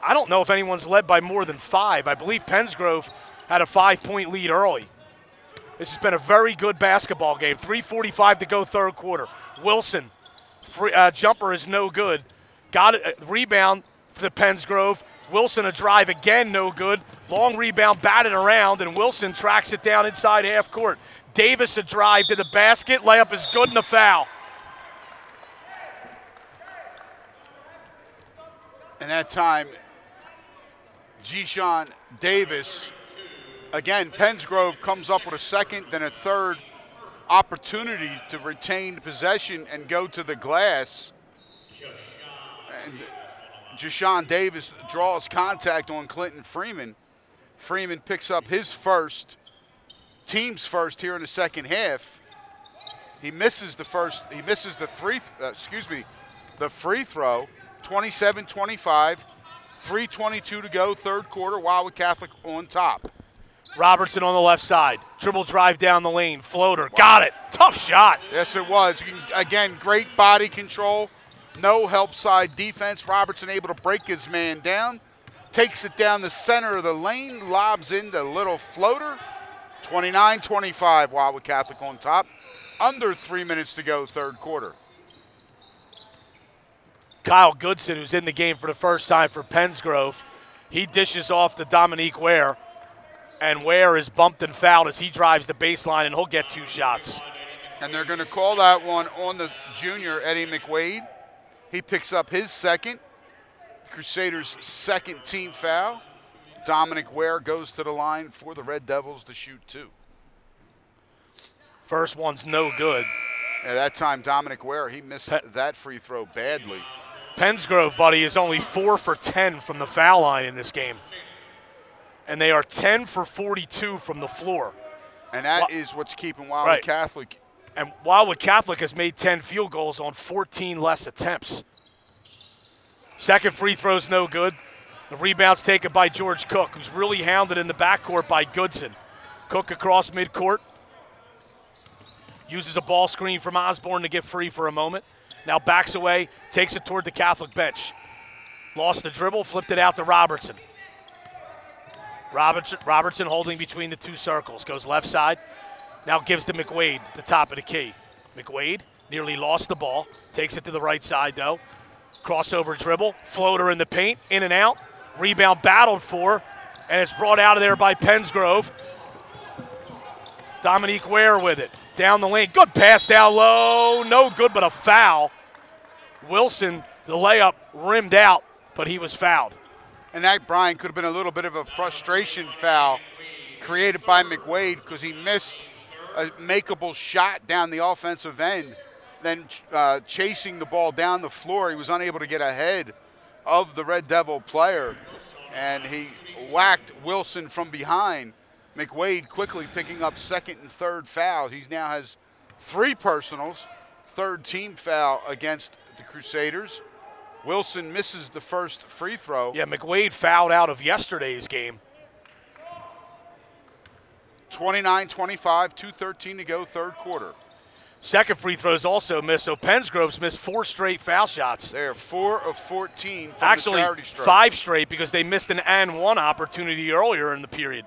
I don't know if anyone's led by more than 5. I believe Pensgrove had a 5-point lead early. This has been a very good basketball game. 3:45 to go third quarter. Wilson, jumper is no good. Got a rebound for the Pensgrove. Wilson a drive again, no good. Long rebound batted around, and Wilson tracks it down inside half court. Davis a drive to the basket. Layup is good and a foul. And that time, Jishan Davis, again, Pensgrove comes up with a second, then a third opportunity to retain possession and go to the glass. And Jishan Davis draws contact on Clinton Freeman. Freeman picks up his first, team's first here in the second half. He misses the first, he misses the the free throw. 27-25, 3:22 to go, third quarter. Wildwood Catholic on top. Robertson on the left side. Dribble drive down the lane. Floater. Got it. Tough shot. Yes, it was. Again, great body control. No help side defense. Robertson able to break his man down. Takes it down the center of the lane. Lobs in the little floater. 29-25, Wildwood Catholic on top. Under 3 minutes to go, third quarter. Kyle Goodson, who's in the game for the first time for Pensgrove, he dishes off to Dominique Ware. And Ware is bumped and fouled as he drives the baseline, and he'll get 2 shots. And they're going to call that one on the junior, Eddie McWade. He picks up his second. Crusaders' second team foul. Dominic Ware goes to the line for the Red Devils to shoot 2. First one's no good. Yeah, that time Dominic Ware, he missed that free throw badly. Pensgrove, buddy, is only 4 for 10 from the foul line in this game. And they are 10 for 42 from the floor. And that is what's keeping Wildwood Catholic. And Wildwood Catholic has made 10 field goals on 14 less attempts. Second free throw's no good. The rebound's taken by George Cook, who's really hounded in the backcourt by Goodson. Cook across midcourt. Uses a ball screen from Osborne to get free for a moment. Now backs away, takes it toward the Catholic bench. Lost the dribble, flipped it out to Robertson. Robertson holding between the 2 circles. Goes left side. Now gives to McWade at the top of the key. McWade nearly lost the ball. Takes it to the right side, though. Crossover dribble. Floater in the paint. In and out. Rebound battled for. And it's brought out of there by Pensgrove. Dominique Ware with it. Down the lane. Good pass down low. No good, but a foul. Wilson, the layup, rimmed out, but he was fouled. And that, Brian, could have been a little bit of a frustration foul created by McWade because he missed a makeable shot down the offensive end. Then chasing the ball down the floor, he was unable to get ahead of the Red Devil player, and he whacked Wilson from behind. McWade quickly picking up second and third fouls. He now has 3 personals, third team foul against the Crusaders. Wilson misses the first free throw. Yeah, McWade fouled out of yesterday's game. 29-25, 2:13 to go, third quarter. Second free throw is also missed, so Pensgrove's missed 4 straight foul shots. They're 4 of 14 from Actually, the charity stripe. 5 straight because they missed an and 1 opportunity earlier in the period.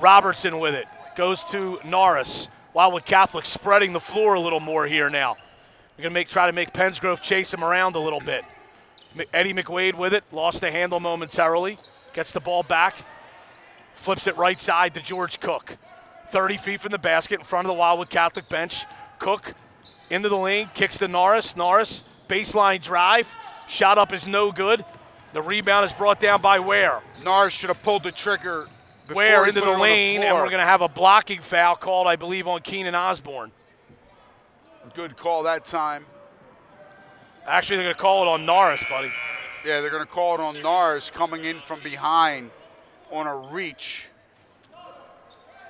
Robertson with it. Goes to Norris. Wildwood Catholic spreading the floor a little more here now. They're going to try to make Pensgrove chase him around a little bit. Eddie McWade with it. Lost the handle momentarily. Gets the ball back. Flips it right side to George Cook. 30 feet from the basket in front of the Wildwood Catholic bench. Cook into the lane. Kicks to Norris. Norris, baseline drive. Shot up is no good. The rebound is brought down by Ware. Norris should have pulled the trigger before Ware he into put the it on lane, and floor. we're going to have a blocking foul called, I believe, on Keenan Osborne. Good call that time. Actually, they're going to call it on Norris, buddy. Yeah, they're going to call it on Norris coming in from behind on a reach.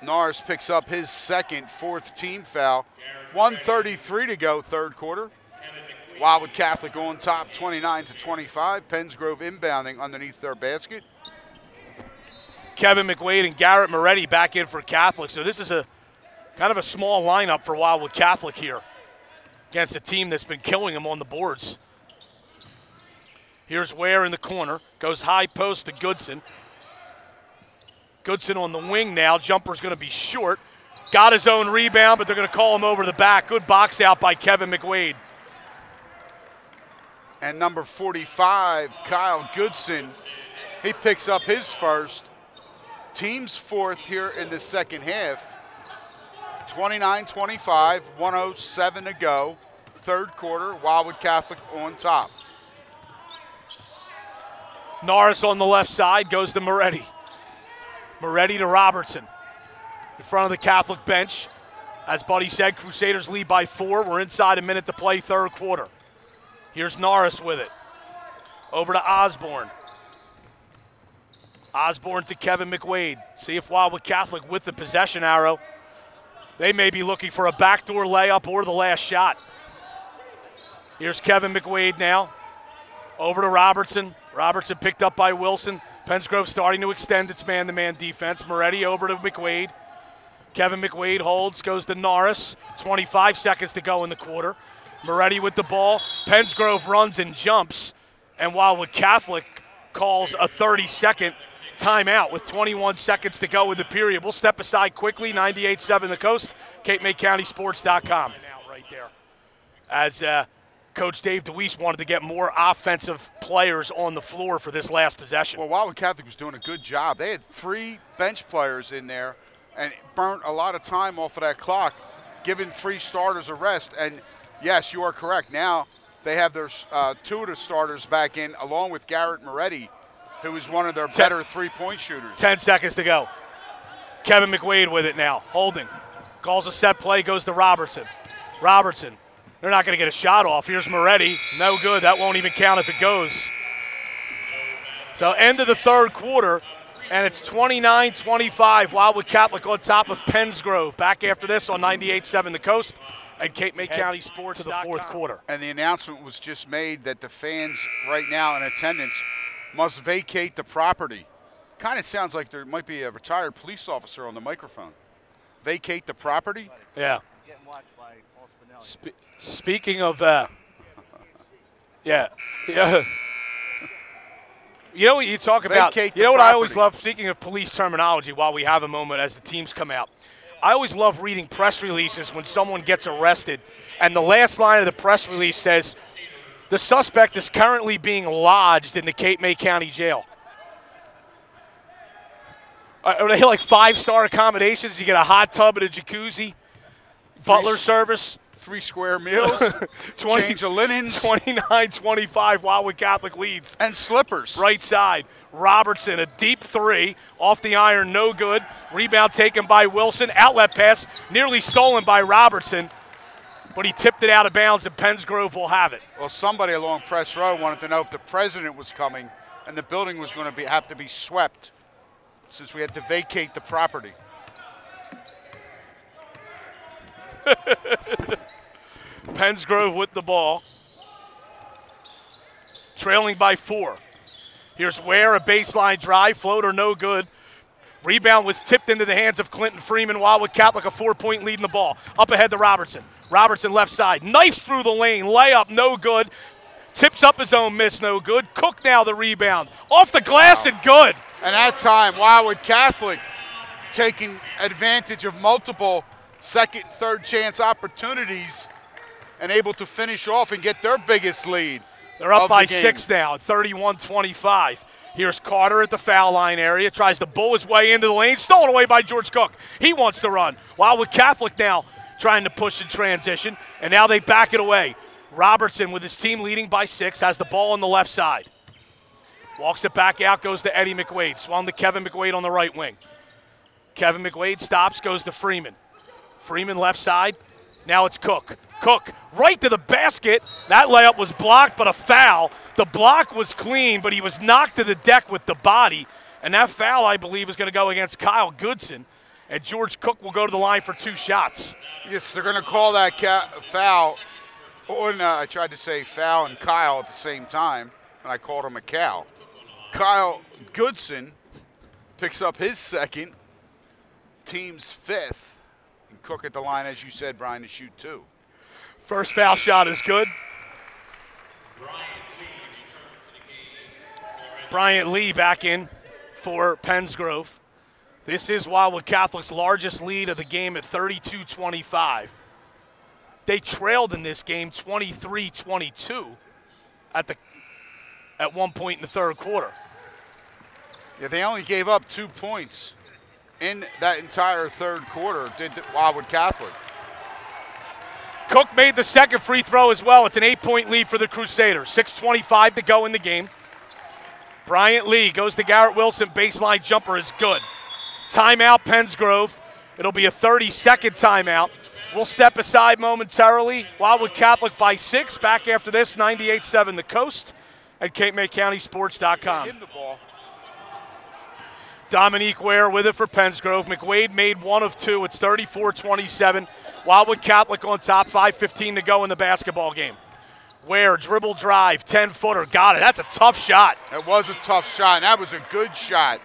Norris picks up his second, 4th team foul. 1:33 to go, third quarter. Wildwood Catholic on top, 29-25. Pensgrove inbounding underneath their basket. Kevin McWade and Garrett Moretti back in for Catholic. So this is a kind of a small lineup for Wildwood Catholic here against a team that's been killing them on the boards. Here's Ware in the corner. Goes high post to Goodson. Goodson on the wing now. Jumper's going to be short. Got his own rebound, but they're going to call him over the back. Good box out by Kevin McWade. And number 45, Kyle Goodson, he picks up his first. Team's 4th here in the second half. 29-25, 1:07 to go. Third quarter, Wildwood Catholic on top. Norris on the left side goes to Moretti. Moretti to Robertson. In front of the Catholic bench. As Buddy said, Crusaders lead by 4. We're inside a minute to play, third quarter. Here's Norris with it. Over to Osborne. Osborne to Kevin McWade. See if Wildwood Catholic with the possession arrow. They may be looking for a backdoor layup or the last shot. Here's Kevin McWade now. Over to Robertson. Robertson picked up by Wilson. Pensgrove starting to extend its man-to-man defense. Moretti over to McWade. Kevin McWade holds, goes to Norris. 25 seconds to go in the quarter. Moretti with the ball. Pensgrove runs and jumps. And Wildwood Catholic calls a 30-second timeout with 21 seconds to go in the period. We'll step aside quickly. 98.7 The Coast, CapeMayCountySports.com. Right there. As Coach Dave DeWeese wanted to get more offensive players on the floor for this last possession. Well, Wildwood Catholic was doing a good job. They had 3 bench players in there and burnt a lot of time off of that clock, giving 3 starters a rest. And, yes, you are correct. Now they have their 2 of the starters back in, along with Garrett Moretti, who is one of their better 3-point shooters. 10 seconds to go. Kevin McWade with it now, holding. Calls a set play, goes to Robertson. Robertson, they're not going to get a shot off. Here's Moretti, no good. That won't even count if it goes. So end of the third quarter, and it's 29-25. Wildwood Catholic on top of Pensgrove. Back after this on 98.7 The Coast and Cape May County Sports to the fourth quarter. And the announcement was just made that the fans right now in attendance must vacate the property. Kind of sounds like there might be a retired police officer on the microphone. Vacate the property? Yeah. Getting watched by Paul Spinelli. Speaking of, yeah. You know what you talk about? Vacate You know the what I always property. love? Speaking of police terminology, while we have a moment as the teams come out, I always love reading press releases when someone gets arrested, and the last line of the press release says, "The suspect is currently being lodged in the Cape May County Jail." Are they like 5-star accommodations? You get a hot tub and a jacuzzi. Butler service. 3 square meals, change of linens. 29-25, Wildwood Catholic leads. And slippers. Right side, Robertson, a deep 3, off the iron, no good. Rebound taken by Wilson, outlet pass, nearly stolen by Robertson, but he tipped it out of bounds, and Pensgrove will have it. Well, somebody along press row wanted to know if the president was coming and the building was going to have to be swept since we had to vacate the property. Pensgrove with the ball, trailing by 4. Here's Ware, a baseline drive, floater no good. Rebound was tipped into the hands of Clinton Freeman. Wildwood Catholic a 4-point lead in the ball. Up ahead to Robertson. Robertson left side, knifes through the lane, layup no good. Tips up his own miss, no good. Cook now the rebound. Off the glass and good. And that time, Wildwood Catholic taking advantage of multiple second, third chance opportunities and able to finish off and get their biggest lead. They're up by 6 now, 31-25. Here's Carter at the foul line area, tries to bull his way into the lane, stolen away by George Cook. He wants to run. Wildwood Catholic now trying to push in transition, and now they back it away. Robertson, with his team leading by 6, has the ball on the left side. Walks it back out, goes to Eddie McWade. Swung to Kevin McWade on the right wing. Kevin McWade stops, goes to Freeman. Freeman left side. Now it's Cook. Cook right to the basket. That layup was blocked, but a foul. The block was clean, but he was knocked to the deck with the body. And that foul, I believe, is going to go against Kyle Goodson. And George Cook will go to the line for 2 shots. Yes, they're going to call that foul. I tried to say foul and Kyle at the same time, and I called him a cow. Kyle Goodson picks up his second, team's 5th. And Cook at the line, as you said, Brian, to shoot 2. First foul shot is good. Bryant Lee back in for Pensgrove. This is Wildwood Catholic's largest lead of the game at 32-25. They trailed in this game 23-22 at one point in the third quarter. Yeah, they only gave up 2 points in that entire third quarter, did Wildwood Catholic. Cook made the second free throw as well. It's an 8-point lead for the Crusaders. 6:25 to go in the game. Bryant Lee goes to Garrett Wilson. Baseline jumper is good. Timeout, Pensgrove. It'll be a 30-second timeout. We'll step aside momentarily. Wildwood Catholic by 6. Back after this, 98.7 The Coast at CapeMayCountySports.com. Give him the ball. Dominique Ware with it for Pensgrove. McWade made 1 of 2. It's 34-27. Wildwood Catholic on top, 5:15 to go in the basketball game. Ware, dribble drive, 10-footer, got it. That's a tough shot. That was a tough shot, and that was a good shot.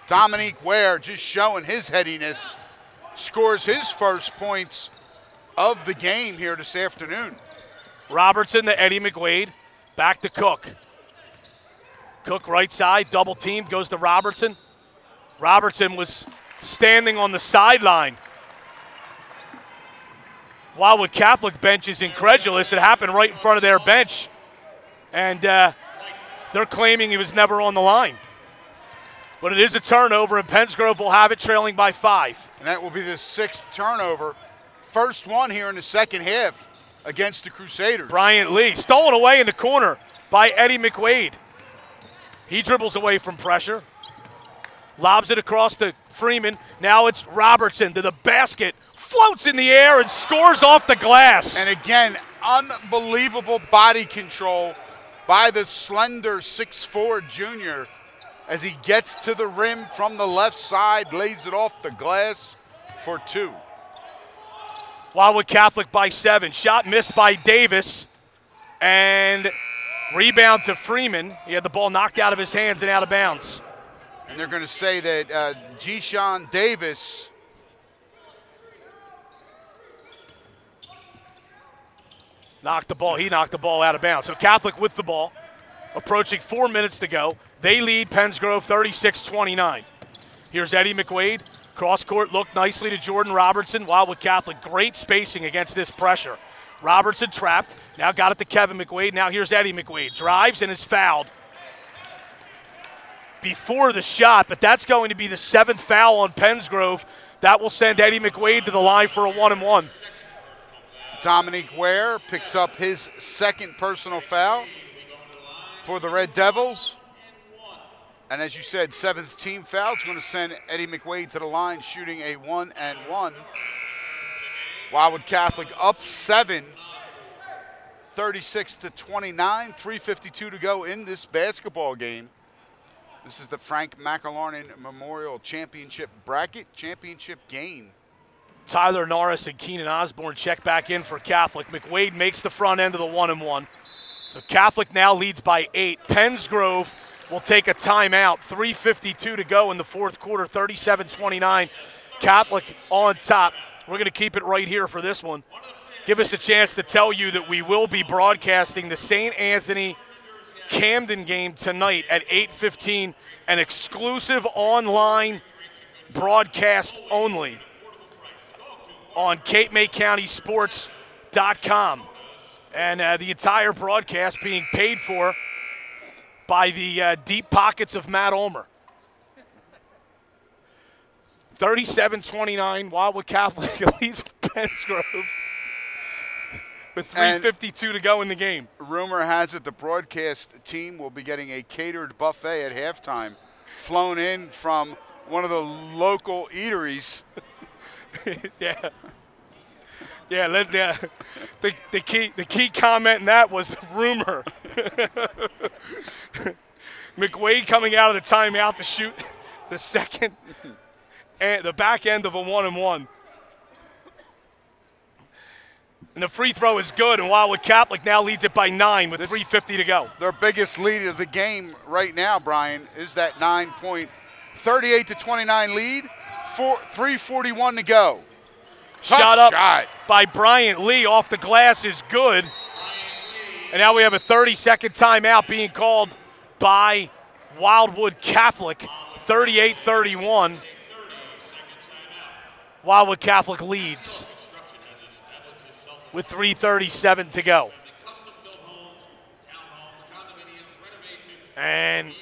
Dominique Ware just showing his headiness, scores his first points of the game here this afternoon. Robertson to Eddie McWade, back to Cook. Cook right side, double team, goes to Robertson. Robertson was standing on the sideline. Wildwood Catholic bench is incredulous. It happened right in front of their bench. And they're claiming he was never on the line. But it is a turnover, and Pensgrove will have it trailing by 5. And that will be the 6th turnover. First one here in the second half against the Crusaders. Bryant Lee, stolen away in the corner by Eddie McWade. He dribbles away from pressure. Lobs it across to Freeman. Now it's Robertson to the basket. Floats in the air and scores off the glass. And again, unbelievable body control by the slender 6'4" junior as he gets to the rim from the left side, lays it off the glass for 2. Wildwood Catholic by 7. Shot missed by Davis. And rebound to Freeman. He had the ball knocked out of his hands and out of bounds. And they're going to say that G-Sean Davis knocked the ball out of bounds. So Catholic with the ball, approaching 4 minutes to go. They lead Pensgrove 36-29. Here's Eddie McWade. Cross court look nicely to Jordan Robertson. Wildwood Catholic, great spacing against this pressure. Robertson trapped, now got it to Kevin McWade. Now here's Eddie McWade. Drives and is fouled before the shot, but that's going to be the 7th foul on Pensgrove. That will send Eddie McWade to the line for a 1-and-1. Dominique Ware picks up his second personal foul for the Red Devils. And as you said, 7th team foul. It's going to send Eddie McWade to the line shooting a 1-and-1. Wildwood Catholic up 7, 36-29, 3:52 to go in this basketball game. This is the Frank McIlharnon Memorial Championship bracket, championship game. Tyler Norris and Keenan Osborne check back in for Catholic. McWade makes the front end of the 1-and-1. So Catholic now leads by 8. Pensgrove will take a timeout. 3:52 to go in the fourth quarter, 37-29. Catholic on top. We're going to keep it right here for this one. Give us a chance to tell you that we will be broadcasting the St. Anthony Camden game tonight at 8:15, an exclusive online broadcast only on CapeMayCountySports.com. And the entire broadcast being paid for by the deep pockets of Matt Ulmer. 37-29, Wildwood Catholic leads Pensgrove with 3:52 to go in the game. Rumor has it the broadcast team will be getting a catered buffet at halftime, flown in from one of the local eateries. Yeah. Yeah, the key comment in that was rumor. McWade coming out of the timeout to shoot the second and the back end of a 1-and-1. And the free throw is good, and Wildwood Catholic now leads it by 9 with 3:50 to go. Their biggest lead of the game right now, Brian, is that 9-point, 38-29 lead, 3:41 to go. Shot up by Bryant Lee off the glass is good. And now we have a 30-second timeout being called by Wildwood Catholic, 38-31. Wildwood Catholic leads with 3:37 to go. And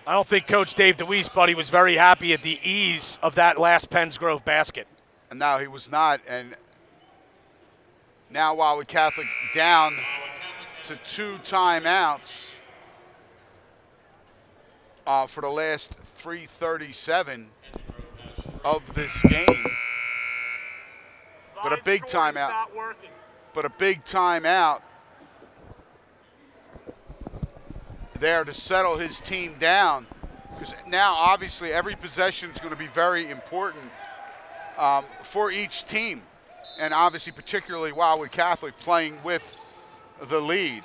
I don't think Coach Dave DeWeese, buddy, was very happy at the ease of that last Pensgrove basket. And no, he was not. And now Wildwood Catholic down to 2 timeouts for the last 3:37 of this game. But a big timeout. But a big timeout there to settle his team down, because now obviously every possession is going to be very important for each team, and obviously particularly Wildwood Catholic playing with the lead.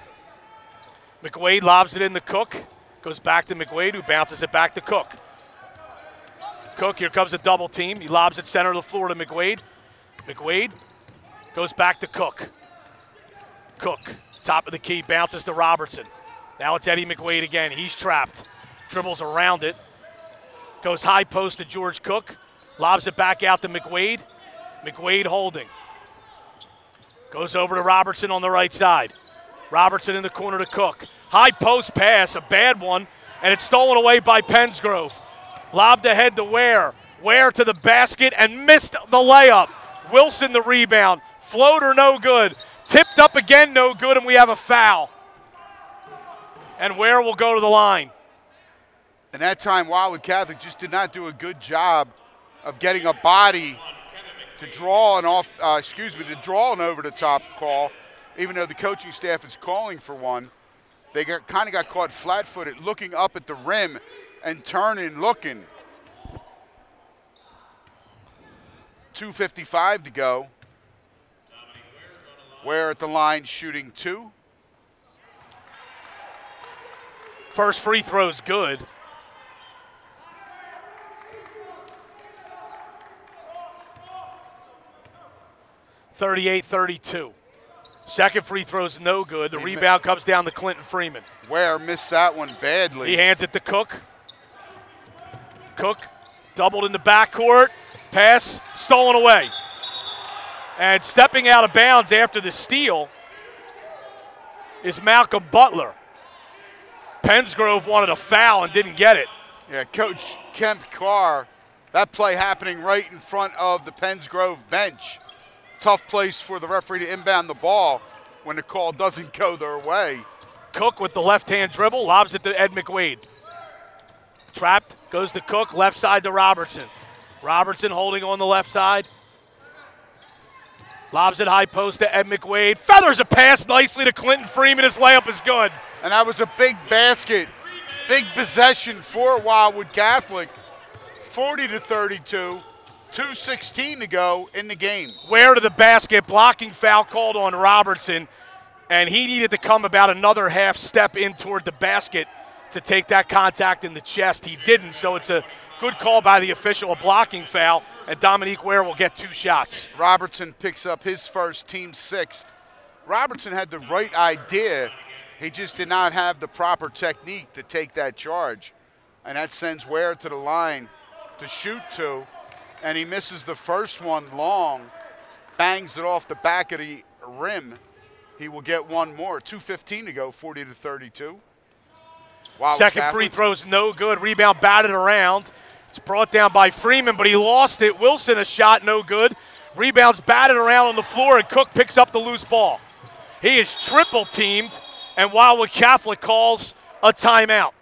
McWade lobs it in to Cook, goes back to McWade, who bounces it back to Cook. Cook, here comes a double team. He lobs it center of the floor to McWade. McWade goes back to Cook. Cook, top of the key, bounces to Robertson. Now it's Eddie McWade again. He's trapped. Dribbles around it. Goes high post to George Cook. Lobs it back out to McWade. McWade holding. Goes over to Robertson on the right side. Robertson in the corner to Cook. High post pass, a bad one, and it's stolen away by Pensgrove. Lobbed ahead to Ware. Ware to the basket and missed the layup. Wilson the rebound. Floater no good. Tipped up again, no good, and we have a foul. And Ware will go to the line. And that time, Wildwood Catholic just did not do a good job of getting a body to draw an to draw an over-the-top call, even though the coaching staff is calling for one. They kind of got caught flat-footed, looking up at the rim and turning, looking. 2:55 to go. Ware at the line shooting 2. First free throw's good. (38-32). Second free throw's no good. The rebound comes down to Clinton Freeman. Ware missed that one badly. He hands it to Cook. Cook doubled in the backcourt. Pass stolen away. And stepping out of bounds after the steal is Malcolm Butler. Pensgrove wanted a foul and didn't get it. Yeah, Coach Kemp Carr That play happening right in front of the Penns Grove bench. Tough place for the referee to inbound the ball when the call doesn't go their way. Cook with the left-hand dribble, lobs it to Ed McWade. Trapped, goes to Cook, left side to Robertson. Robertson holding on the left side. Lobs it high post to Ed McWade. Feathers a pass nicely to Clinton Freeman. His layup is good. And that was a big basket, big possession for Wildwood Catholic. 40-32, 2:16 to go in the game. Ware to the basket, blocking foul called on Robertson. And he needed to come about another half step in toward the basket to take that contact in the chest. He didn't, so it's a good call by the official, a blocking foul, and Dominique Ware will get 2 shots. Robertson picks up his first, team 6th. Robertson had the right idea. He just did not have the proper technique to take that charge. And that sends Ware to the line to shoot 2. And he misses the first one long, bangs it off the back of the rim. He will get 1 more. 2:15 to go, 40-32. Second free throw's no good. Rebound batted around. It's brought down by Freeman, but he lost it. Wilson a shot, no good. Rebounds batted around on the floor, and Cook picks up the loose ball. He is triple teamed, and Wildwood Catholic calls a timeout.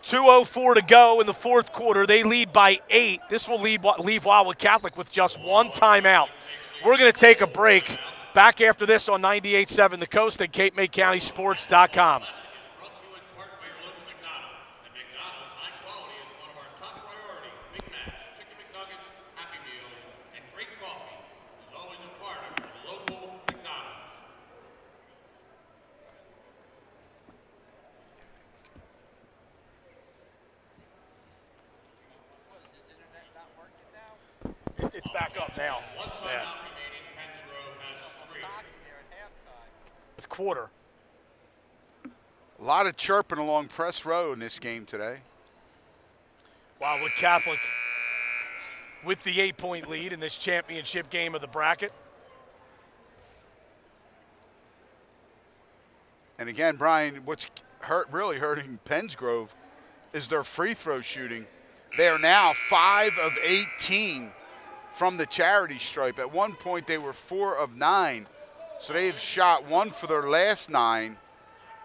2:04 to go in the fourth quarter. They lead by 8. This will leave Wildwood Catholic with just 1 timeout. We're going to take a break. Back after this on 98.7 The Coast and CapeMayCountySports.com. It's back up now. Yeah. It's quarter. A lot of chirping along Press Road in this game today. Wildwood Catholic with the 8-point lead in this championship game of the bracket. And again, Brian, what's really hurting Penns Grove is their free throw shooting. They are now 5 of 18 from the charity stripe. At one point, they were 4 of 9. So they've shot 1 for their last 9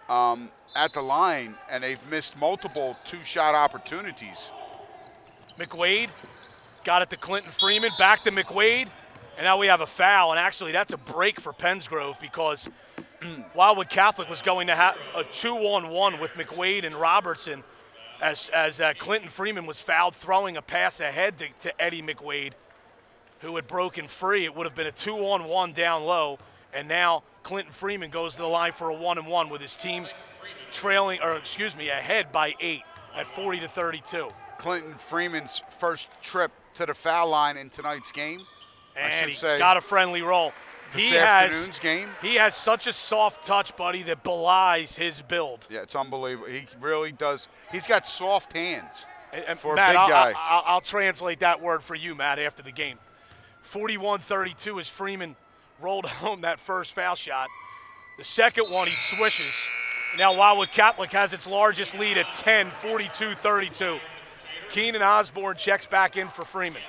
at the line, and they've missed multiple 2-shot opportunities. McWade got it to Clinton Freeman, back to McWade, and now we have a foul. And actually, that's a break for Penns Grove because Wildwood Catholic was going to have a 2-on-1 with McWade and Robertson as Clinton Freeman was fouled throwing a pass ahead to Eddie McWade, who had broken free. It would have been a 2-on-1 down low. And now Clinton Freeman goes to the line for a 1-and-1 with his team ahead by 8 at 40-32. Clinton Freeman's first trip to the foul line in tonight's game. And he got a friendly roll. This afternoon's game. He has such a soft touch, buddy, that belies his build. Yeah, it's unbelievable. He really does. He's got soft hands for Matt, a big guy. I'll translate that word for you, Matt, after the game. 41-32 as Freeman rolled home that first foul shot. The second one, he swishes. Now Wildwood Catholic has its largest lead at 10, 42-32. Keenan Osborne checks back in for Freeman.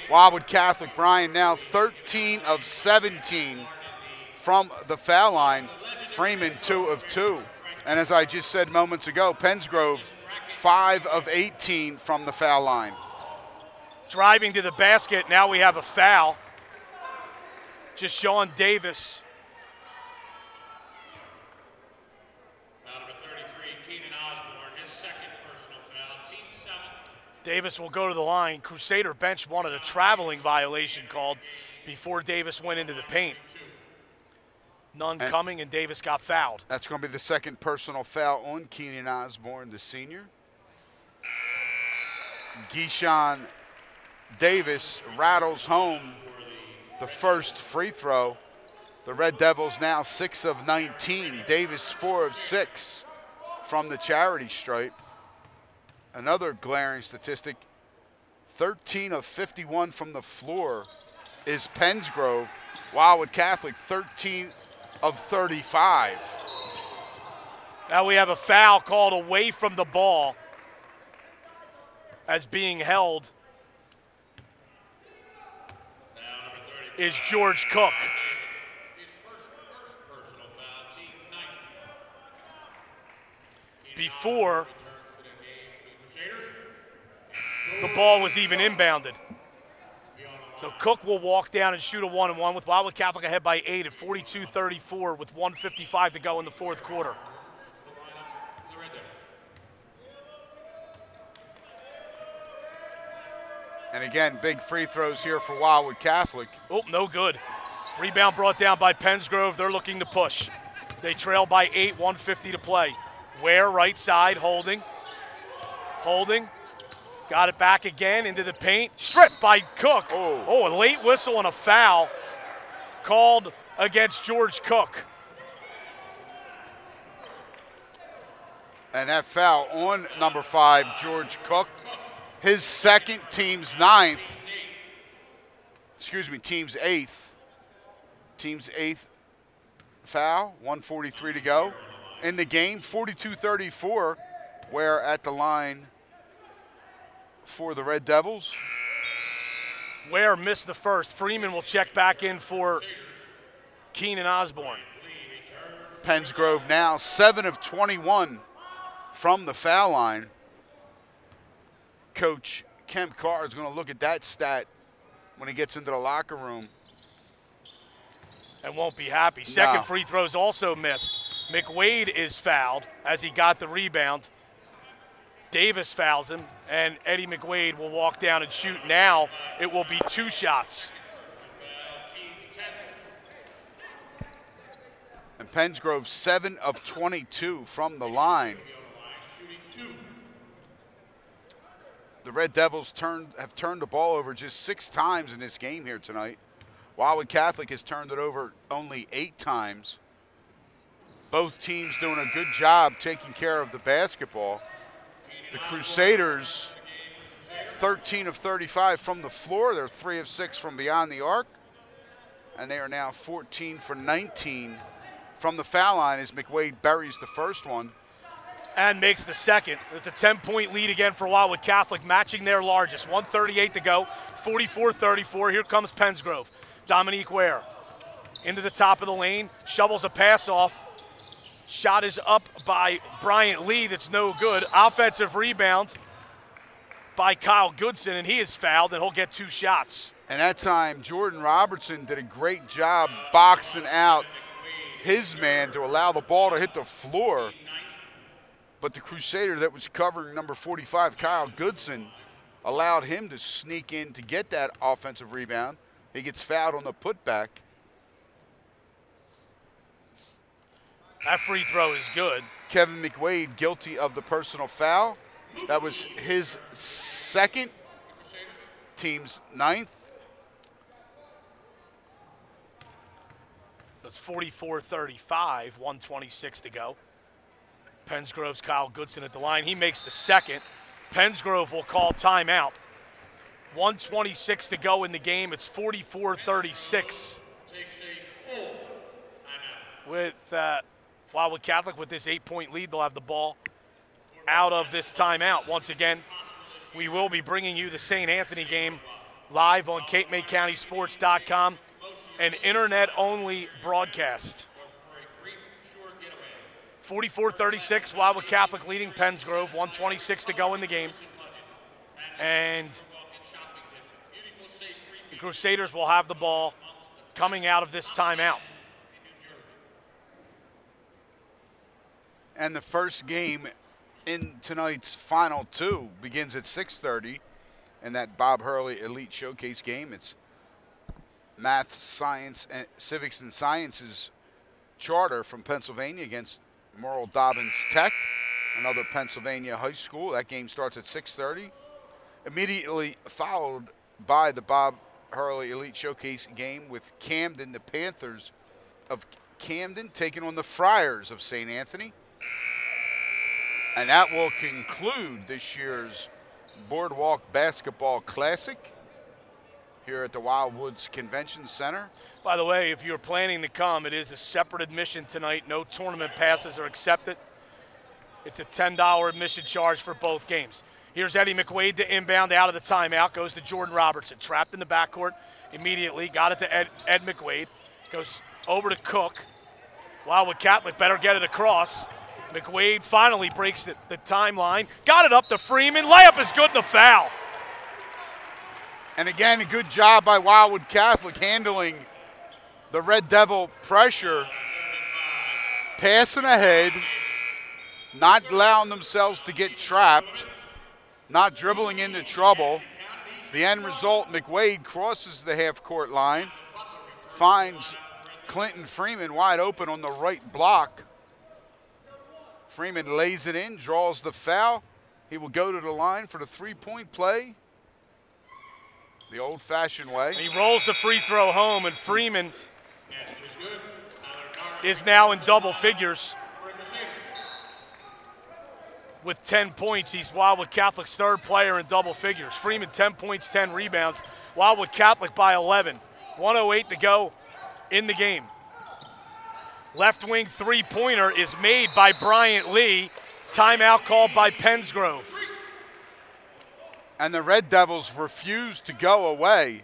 Wildwood Catholic, Brian, now 13 of 17 from the foul line. Freeman, 2 of 2. And as I just said moments ago, Penns Grove, 5 of 18 from the foul line. Driving to the basket, now we have a foul. Just Sean Davis. Foul number 33, Keenan Osborne, his second personal foul, team 7. Davis will go to the line. Crusader bench wanted a traveling violation called before Davis went into the paint. None coming, and Davis got fouled. That's going to be the second personal foul on Keenan Osborne, the senior. Geishon Davis rattles home the first free throw. The Red Devils now 6 of 19. Davis 4 of 6 from the charity stripe. Another glaring statistic, 13 of 51 from the floor is Penns Grove. Wildwood Catholic 13 of 35. Now we have a foul called away from the ball as being held is George Cook. Before the ball was even inbounded. So Cook will walk down and shoot a 1-and-1 with Wildwood Catholic ahead by 8 at 42-34 with 1:55 to go in the fourth quarter. And again, big free throws here for Wildwood Catholic. Oh, no good. Rebound brought down by Pensgrove. They're looking to push. They trail by 8, 1:50 to play. Ware, right side, holding. Holding. Got it back again into the paint. Stripped by Cook. Oh, a late whistle and a foul called against George Cook. And that foul on number 5, George Cook. His second, team's 9th. Excuse me, team's 8th. Team's 8th foul, 1:43 to go. In the game, 42-34, Ware at the line for the Red Devils. Ware missed the first. Freeman will check back in for Keenan Osborne. Pensgrove now 7 of 21 from the foul line. Coach Kemp Carr is going to look at that stat when he gets into the locker room. And won't be happy. Second free throw's also missed. McWade is fouled as he got the rebound. Davis fouls him, and Eddie McWade will walk down and shoot. Now it will be 2 shots. And Pensgrove 7 of 22 from the line. The Red Devils have turned the ball over just 6 times in this game here tonight. Wildwood Catholic has turned it over only 8 times. Both teams doing a good job taking care of the basketball. The Crusaders, 13 of 35 from the floor. They're 3 of 6 from beyond the arc. And they are now 14 for 19 from the foul line as McWade buries the first one. And makes the second. It's a 10-point lead again for Wildwood Catholic, matching their largest. 1:38 to go, 44-34. Here comes Pensgrove. Dominique Ware into the top of the lane, shovels a pass off. Shot is up by Bryant Lee, that's no good. Offensive rebound by Kyle Goodson, and he is fouled, and he'll get 2 shots. And that time, Jordan Robertson did a great job boxing out his man to allow the ball to hit the floor. But the Crusader that was covering number 45, Kyle Goodson, allowed him to sneak in to get that offensive rebound. He gets fouled on the putback. That free throw is good. Kevin McWade guilty of the personal foul. That was his second, team's 9th. So it's 44-35, 1:26 to go. Pensgrove's Kyle Goodson at the line. He makes the second. Pensgrove will call timeout. 1:26 to go in the game. It's 44-36. With Wildwood Catholic with this 8-point lead, they'll have the ball out of this timeout. Once again, we will be bringing you the St. Anthony game live on CapeMayCountySports.com, an internet-only broadcast. 44-36, Wildwood Catholic leading Pensgrove, 1:26 to go in the game. And the Crusaders will have the ball coming out of this timeout. And the first game in tonight's final 2 begins at 6:30 in that Bob Hurley Elite Showcase game. It's Math, Science, and Civics and Sciences charter from Pennsylvania against Merle Dobbins Tech, another Pennsylvania high school. That game starts at 6:30. Immediately followed by the Bob Hurley Elite Showcase game with Camden, the Panthers of Camden, taking on the Friars of St. Anthony. And that will conclude this year's Boardwalk Basketball Classic here at the Wildwoods Convention Center. By the way, if you're planning to come, it is a separate admission tonight. No tournament passes are accepted. It's a $10 admission charge for both games. Here's Eddie McWade to inbound out of the timeout. Goes to Jordan Robertson. Trapped in the backcourt. immediately. Got it to Ed McWade. Goes over to Cook. Wildwood Catholic better get it across. McWade finally breaks the timeline. Got it up to Freeman. Layup is good and a foul. And again, a good job by Wildwood Catholic handling the Red Devil pressure, passing ahead, not allowing themselves to get trapped, not dribbling into trouble. The end result, McWade crosses the half-court line, finds Clinton Freeman wide open on the right block. Freeman lays it in, draws the foul. He will go to the line for the three-point play the old-fashioned way. And he rolls the free throw home, and Freeman is now in double figures with 10 points. He's Wildwood Catholic's third player in double figures. Freeman, 10 points, 10 rebounds. Wildwood Catholic by 11. 1:08 to go in the game. Left wing three-pointer is made by Bryant Lee. Timeout called by Pensgrove. And the Red Devils refuse to go away.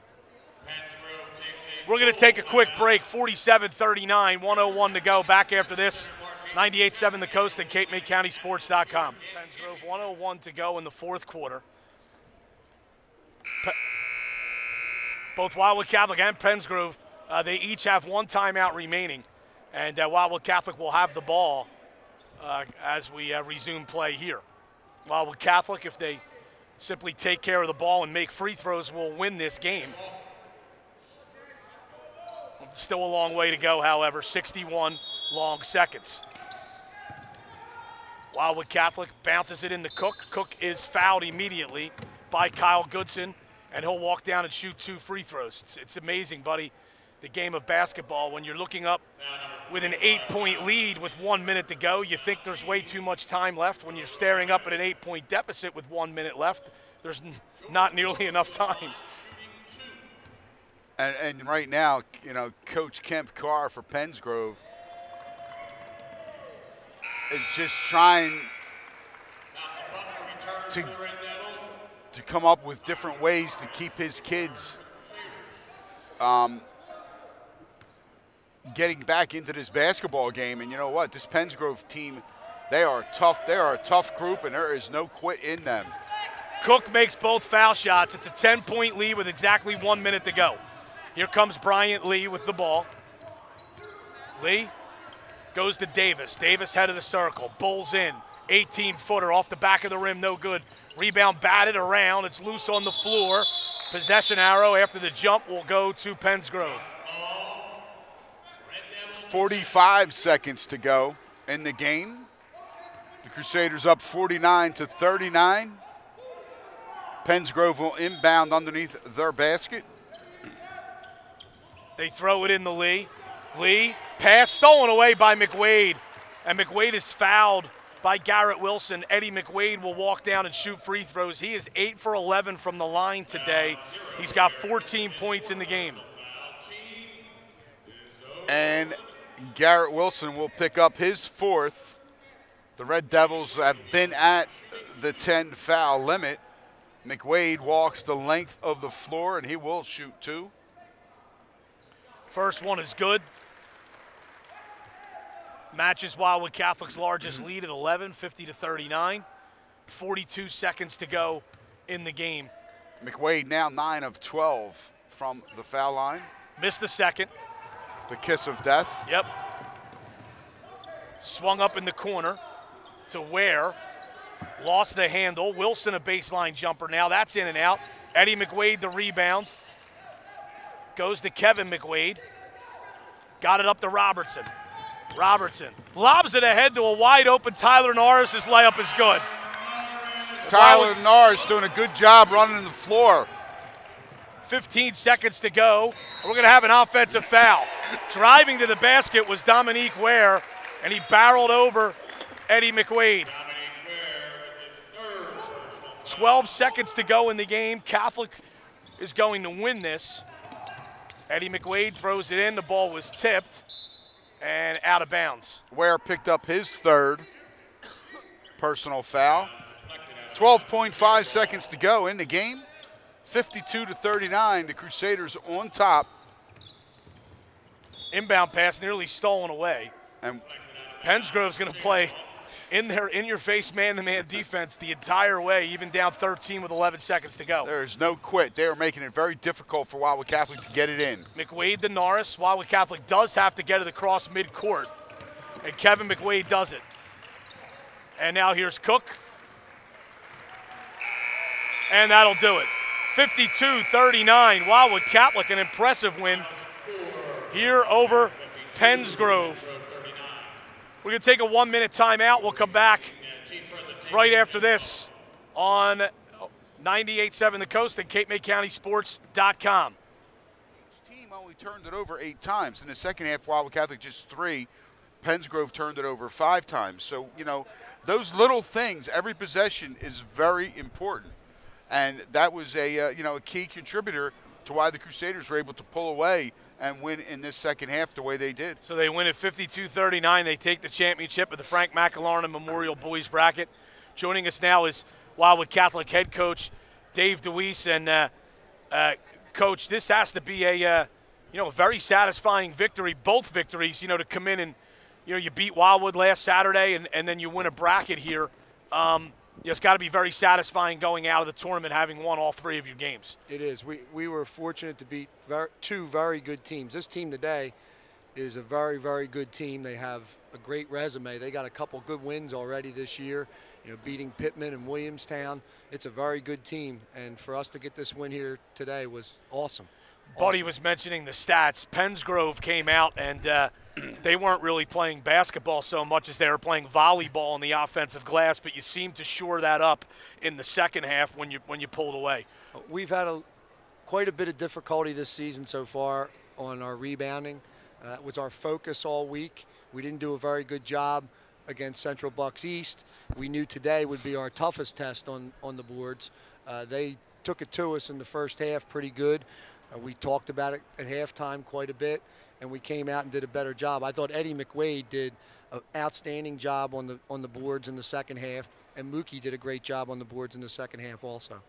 We're going to take a quick break. 47-39, 1:01 to go. Back after this. 98.7 The Coast and CapeMaidCountySports.com. Pensgrove, 1:01 to go in the fourth quarter. Both Wildwood Catholic and Pensgrove, they each have one timeout remaining. And Wildwood Catholic will have the ball as we resume play here. Wildwood Catholic, if they simply take care of the ball and make free throws, will win this game. Still a long way to go, however, 61 long seconds. Wildwood Catholic bounces it into Cook. Cook is fouled immediately by Kyle Goodson, and he'll walk down and shoot 2 free throws. It's amazing, buddy, the game of basketball. When you're looking up with an 8-point lead with 1 minute to go, you think there's way too much time left. When you're staring up at an 8-point deficit with 1 minute left, there's not nearly enough time. And right now, you know, Coach Kemp Carr for Pensgrove is just trying to come up with different ways to keep his kids getting back into this basketball game. And you know what? This Pensgrove team, they are tough. They are a tough group, and there is no quit in them. Cook makes both foul shots. It's a 10-point lead with exactly 1 minute to go. Here comes Bryant Lee with the ball. Lee goes to Davis. Davis head of the circle. Bowls in. 18-footer off the back of the rim. No good. Rebound batted around. It's loose on the floor. Possession arrow after the jump will go to Pensgrove. 45 seconds to go in the game. The Crusaders up 49-39. Pensgrove will inbound underneath their basket. They throw it in the Lee. Lee, pass stolen away by McWade. And McWade is fouled by Garrett Wilson. Eddie McWade will walk down and shoot free throws. He is 8 for 11 from the line today. He's got 14 points in the game. And Garrett Wilson will pick up his 4th. The Red Devils have been at the 10 foul limit. McWade walks the length of the floor, and he will shoot 2. First one is good. Matches Wildwood Catholic's largest lead at 11, 50-39. 42 seconds to go in the game. McWade now 9 of 12 from the foul line. Missed the second. The kiss of death. Yep. Swung up in the corner to Ware. Lost the handle. Wilson a baseline jumper now. That's in and out. Eddie McWade the rebound. Goes to Kevin McWade. Got it up to Robertson. Robertson lobs it ahead to a wide open Tyler Norris. His layup is good. Tyler Norris doing a good job running the floor. 15 seconds to go. We're going to have an offensive foul. Driving to the basket was Dominique Ware, and he barreled over Eddie McWade. 12 seconds to go in the game. Catholic is going to win this. Eddie McWade throws it in. The ball was tipped and out of bounds. Ware picked up his 3rd personal foul. 12.5 seconds to go in the game. 52-39, the Crusaders on top. Inbound pass nearly stolen away. And Pensgrove's going to play in their in-your-face man-to-man defense the entire way, even down 13 with 11 seconds to go. there's no quit. They are making it very difficult for Wildwood Catholic to get it in. McWade to Norris. Wildwood Catholic does have to get it across midcourt, and Kevin McWade does it. And now here's Cook. And that'll do it. 52-39, Wildwood Catholic, an impressive win here over Pensgrove. We're going to take a 1-minute timeout. We'll come back right after this on 98.7 The Coast and CapeMayCountySports.com. Each team only turned it over 8 times. In the second half, Wildwood Catholic just 3. Pensgrove turned it over 5 times. So, you know, those little things, every possession is very important. And that was a key contributor to why the Crusaders were able to pull away and win in this second half the way they did. So they win at 52-39. They take the championship of the Frank McIlaurin Memorial Boys Bracket. Joining us now is Wildwood Catholic head coach Dave DeWeese. And Coach, this has to be a very satisfying victory. Both victories, to come in and you beat Wildwood last Saturday and then you win a bracket here. It's got to be very satisfying going out of the tournament having won all 3 of your games. It is. We were fortunate to beat 2 very good teams. This team today is a very, very good team. They have a great resume. They got a couple good wins already this year, beating Pittman and Williamstown. It's a very good team, and for us to get this win here today was awesome. Buddy was mentioning the stats. Pensgrove came out and they weren't really playing basketball so much as they were playing volleyball on the offensive glass, but you seemed to shore that up in the second half when you pulled away. We've had quite a bit of difficulty this season so far on our rebounding. It was our focus all week. We didn't do a very good job against Central Bucks East. We knew today would be our toughest test on the boards. They took it to us in the first half pretty good. We talked about it at halftime quite a bit, and we came out and did a better job. I thought Eddie McWade did an outstanding job on the boards in the second half, and Mookie did a great job on the boards in the second half also.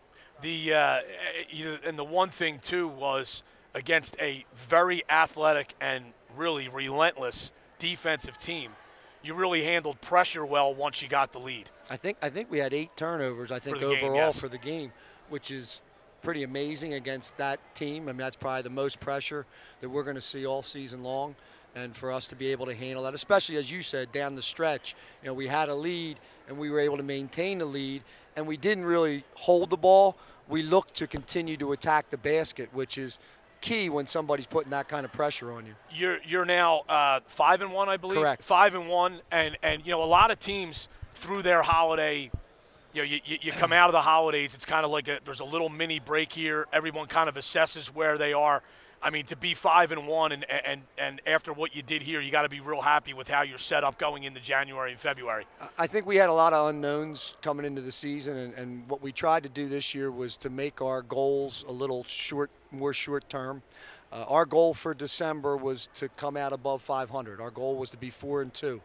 And the one thing too was against a very athletic and really relentless defensive team, you really handled pressure well once you got the lead. I think we had 8 turnovers. I think overall game, yes. For the game, which is pretty amazing against that team. I mean, that's probably the most pressure that we're going to see all season long, and for us to be able to handle that, especially as you said, down the stretch, we had a lead and we were able to maintain the lead, and we didn't really hold the ball. We looked to continue to attack the basket, which is key when somebody's putting that kind of pressure on you. You're now 5-1, I believe. Correct. 5-1, and a lot of teams through their holiday. You come out of the holidays, it's kind of like there's a little mini break here. Everyone kind of assesses where they are. I mean, to be 5-1 and after what you did here, you got to be real happy with how you're set up going into January and February. I think we had a lot of unknowns coming into the season, and what we tried to do this year was to make our goals a little more short term. Our goal for December was to come out above 500. Our goal was to be 4-2.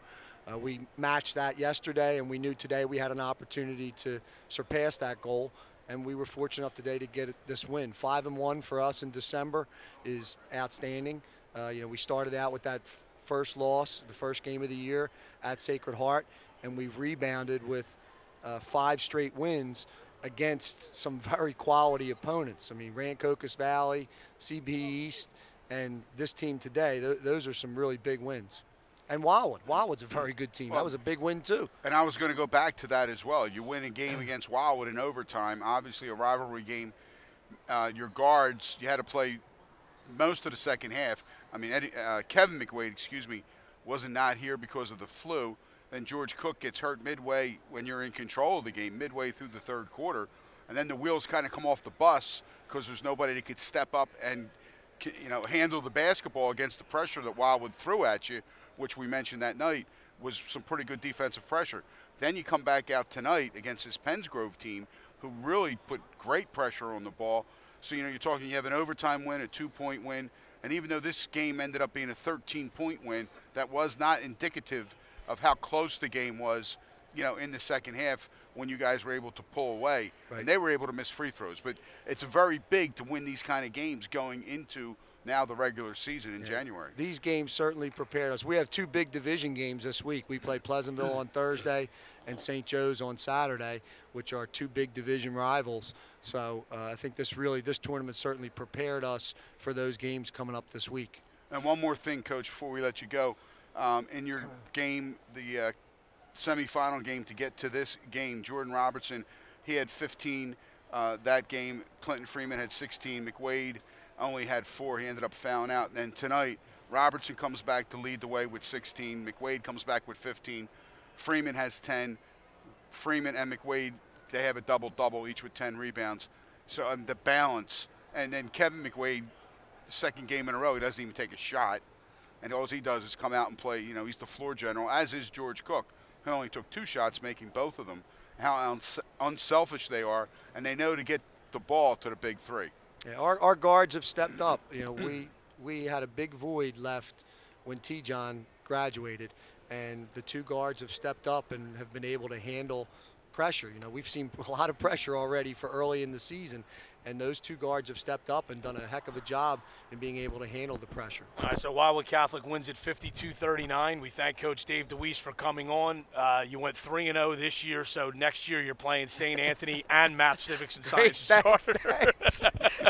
We matched that yesterday, and we knew today we had an opportunity to surpass that goal, and we were fortunate enough today to get this win. 5-1 for us in December is outstanding. We started out with that first loss, the first game of the year at Sacred Heart, and we've rebounded with 5 straight wins against some very quality opponents. I mean, Rancocas Valley, CB East, and this team today, those are some really big wins. And Wildwood's a very good team. That was a big win, too. And I was going to go back to that as well. You win a game against Wildwood in overtime, obviously a rivalry game. Your guards, you had to play most of the second half. I mean, Kevin McWade, wasn't not here because of the flu. Then George Cook gets hurt midway when you're in control of the game, midway through the third quarter. And then the wheels kind of come off the bus because there's nobody that could step up and handle the basketball against the pressure that Wildwood threw at you, which we mentioned that night was some pretty good defensive pressure. Then you come back out tonight against this Pensgrove team who really put great pressure on the ball. So, you're talking you have an overtime win, a 2-point win, and even though this game ended up being a 13-point win, that was not indicative of how close the game was, in the second half when you guys were able to pull away, Right. and they were able to miss free throws. But it's very big to win these kind of games going into now the regular season in January. These games certainly prepared us. We have 2 big division games this week. We play Pleasantville on Thursday and St. Joe's on Saturday, which are 2 big division rivals. So I think this tournament certainly prepared us for those games coming up this week. And one more thing, Coach, before we let you go. In your game, the semifinal game to get to this game, Jordan Robertson, he had 15 that game. Clinton Freeman had 16. McWade only had 4. He ended up fouling out. And then tonight, Robertson comes back to lead the way with 16. McWade comes back with 15. Freeman has 10. Freeman and McWade, they have a double-double, each with 10 rebounds. So the balance. And then Kevin McWade, the second game in a row, he doesn't even take a shot. And all he does is come out and play. You know, he's the floor general, as is George Cook, who only took 2 shots, making both of them. How unselfish they are, and they know to get the ball to the big 3. Yeah, our guards have stepped up. You know, we had a big void left when T-John graduated, and the 2 guards have stepped up and have been able to handle pressure. You know, we've seen a lot of pressure already for early in the season, and those 2 guards have stepped up and done a heck of a job in being able to handle the pressure. All right, so Wildwood Catholic wins at 52-39. We thank Coach Dave DeWeese for coming on. You went 3-0 this year, so next year you're playing St. Anthony and Math, Civics, and Science. Thanks.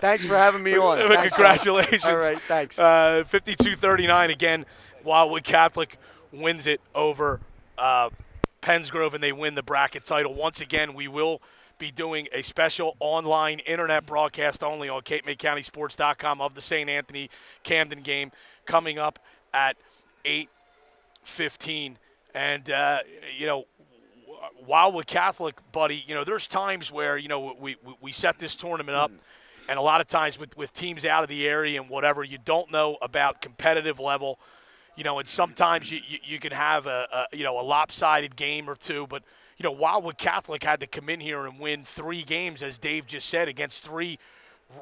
Thanks for having me on. Thanks, Congratulations. All right, thanks. 52-39 again. Wildwood Catholic wins it over Pennsgrove, and they win the bracket title. Once again, we will be doing a special online internet broadcast only on CapeMayCountySports.com of the St. Anthony Camden game coming up at 8:15. And, you know, Wildwood Catholic, buddy, you know, there's times where, you know, we set this tournament up, and a lot of times with teams out of the area and whatever, you don't know about competitive level, you know, and sometimes you can have a lopsided game or 2, but you know, Wildwood Catholic had to come in here and win 3 games, as Dave just said, against 3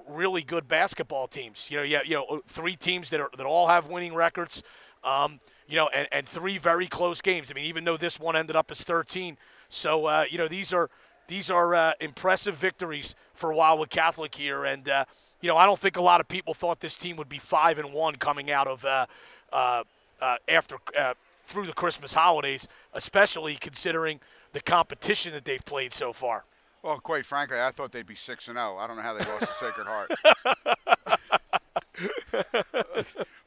really good basketball teams. You know, 3 teams that all have winning records. You know, and 3 very close games. I mean, even though this one ended up as 13. So you know, these are impressive victories for Wildwood Catholic here, and you know, I don't think a lot of people thought this team would be 5-1 coming out of through the Christmas holidays, especially considering the competition that they've played so far. Well, quite frankly, I thought they'd be 6-0. I don't know how they lost to Sacred Heart.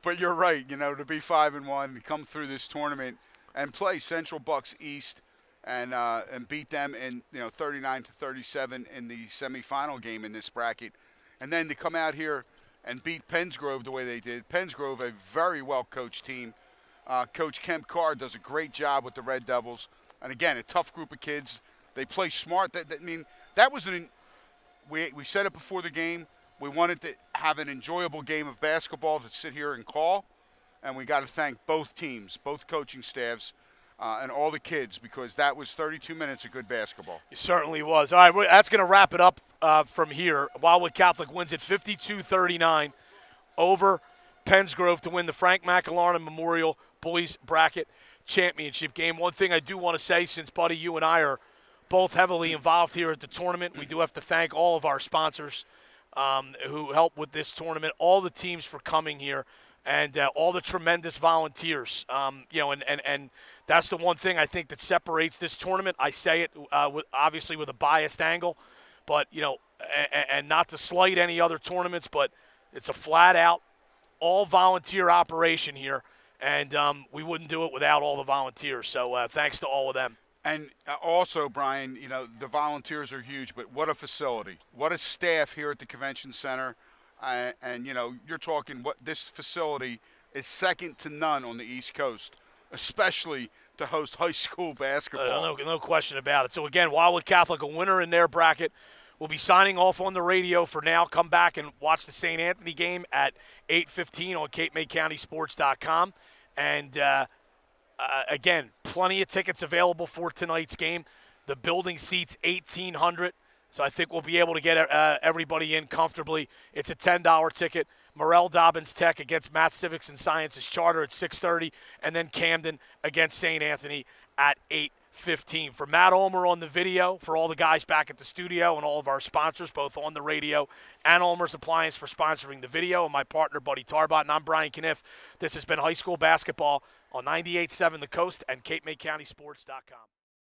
But you're right. You know, to be 5-1, to come through this tournament and play Central Bucks East and beat them in 39-37 in the semifinal game in this bracket, and then to come out here and beat Pennsgrove the way they did. Pennsgrove, a very well coached team. Coach Kemp Carr does a great job with the Red Devils. And again, a tough group of kids. They play smart. That was we said it before the game. We wanted to have an enjoyable game of basketball to sit here and call. And we got to thank both teams, both coaching staffs, and all the kids, because that was 32 minutes of good basketball. It certainly was. All right, that's going to wrap it up from here. Wildwood Catholic wins at 52-39 over Pennsgrove to win the Frank McIlharna Memorial Boys Bracket Championship game. One thing I do want to say, since, Buddy, you and I are both heavily involved here at the tournament, we do have to thank all of our sponsors who help with this tournament, all the teams for coming here, and all the tremendous volunteers. You know, and that's the one thing I think that separates this tournament. I say it obviously with a biased angle, but, you know, and not to slight any other tournaments, but it's a flat-out all-volunteer operation here. And we wouldn't do it without all the volunteers. So thanks to all of them. And also, Brian, you know, the volunteers are huge, but what a facility. What a staff here at the Convention Center. And, you know, you're talking this facility is second to none on the East Coast, especially to host high school basketball. No question about it. So, again, Wildwood Catholic, a winner in their bracket. We'll be signing off on the radio for now. Come back and watch the St. Anthony game at 8:15 on CapeMayCountySports.com. And, again, plenty of tickets available for tonight's game. The building seats 1,800, so I think we'll be able to get everybody in comfortably. It's a $10 ticket. Morrell Dobbins Tech against Math, Civics, and Sciences Charter at 6:30, and then Camden against St. Anthony at 8:15. 15. For Matt Ulmer on the video, for all the guys back at the studio, and all of our sponsors, both on the radio and Ulmer's Appliance for sponsoring the video, and my partner, Buddy Tarbot, and I'm Brian Kniff. This has been high school basketball on 98.7 The Coast and CapeMayCountySports.com.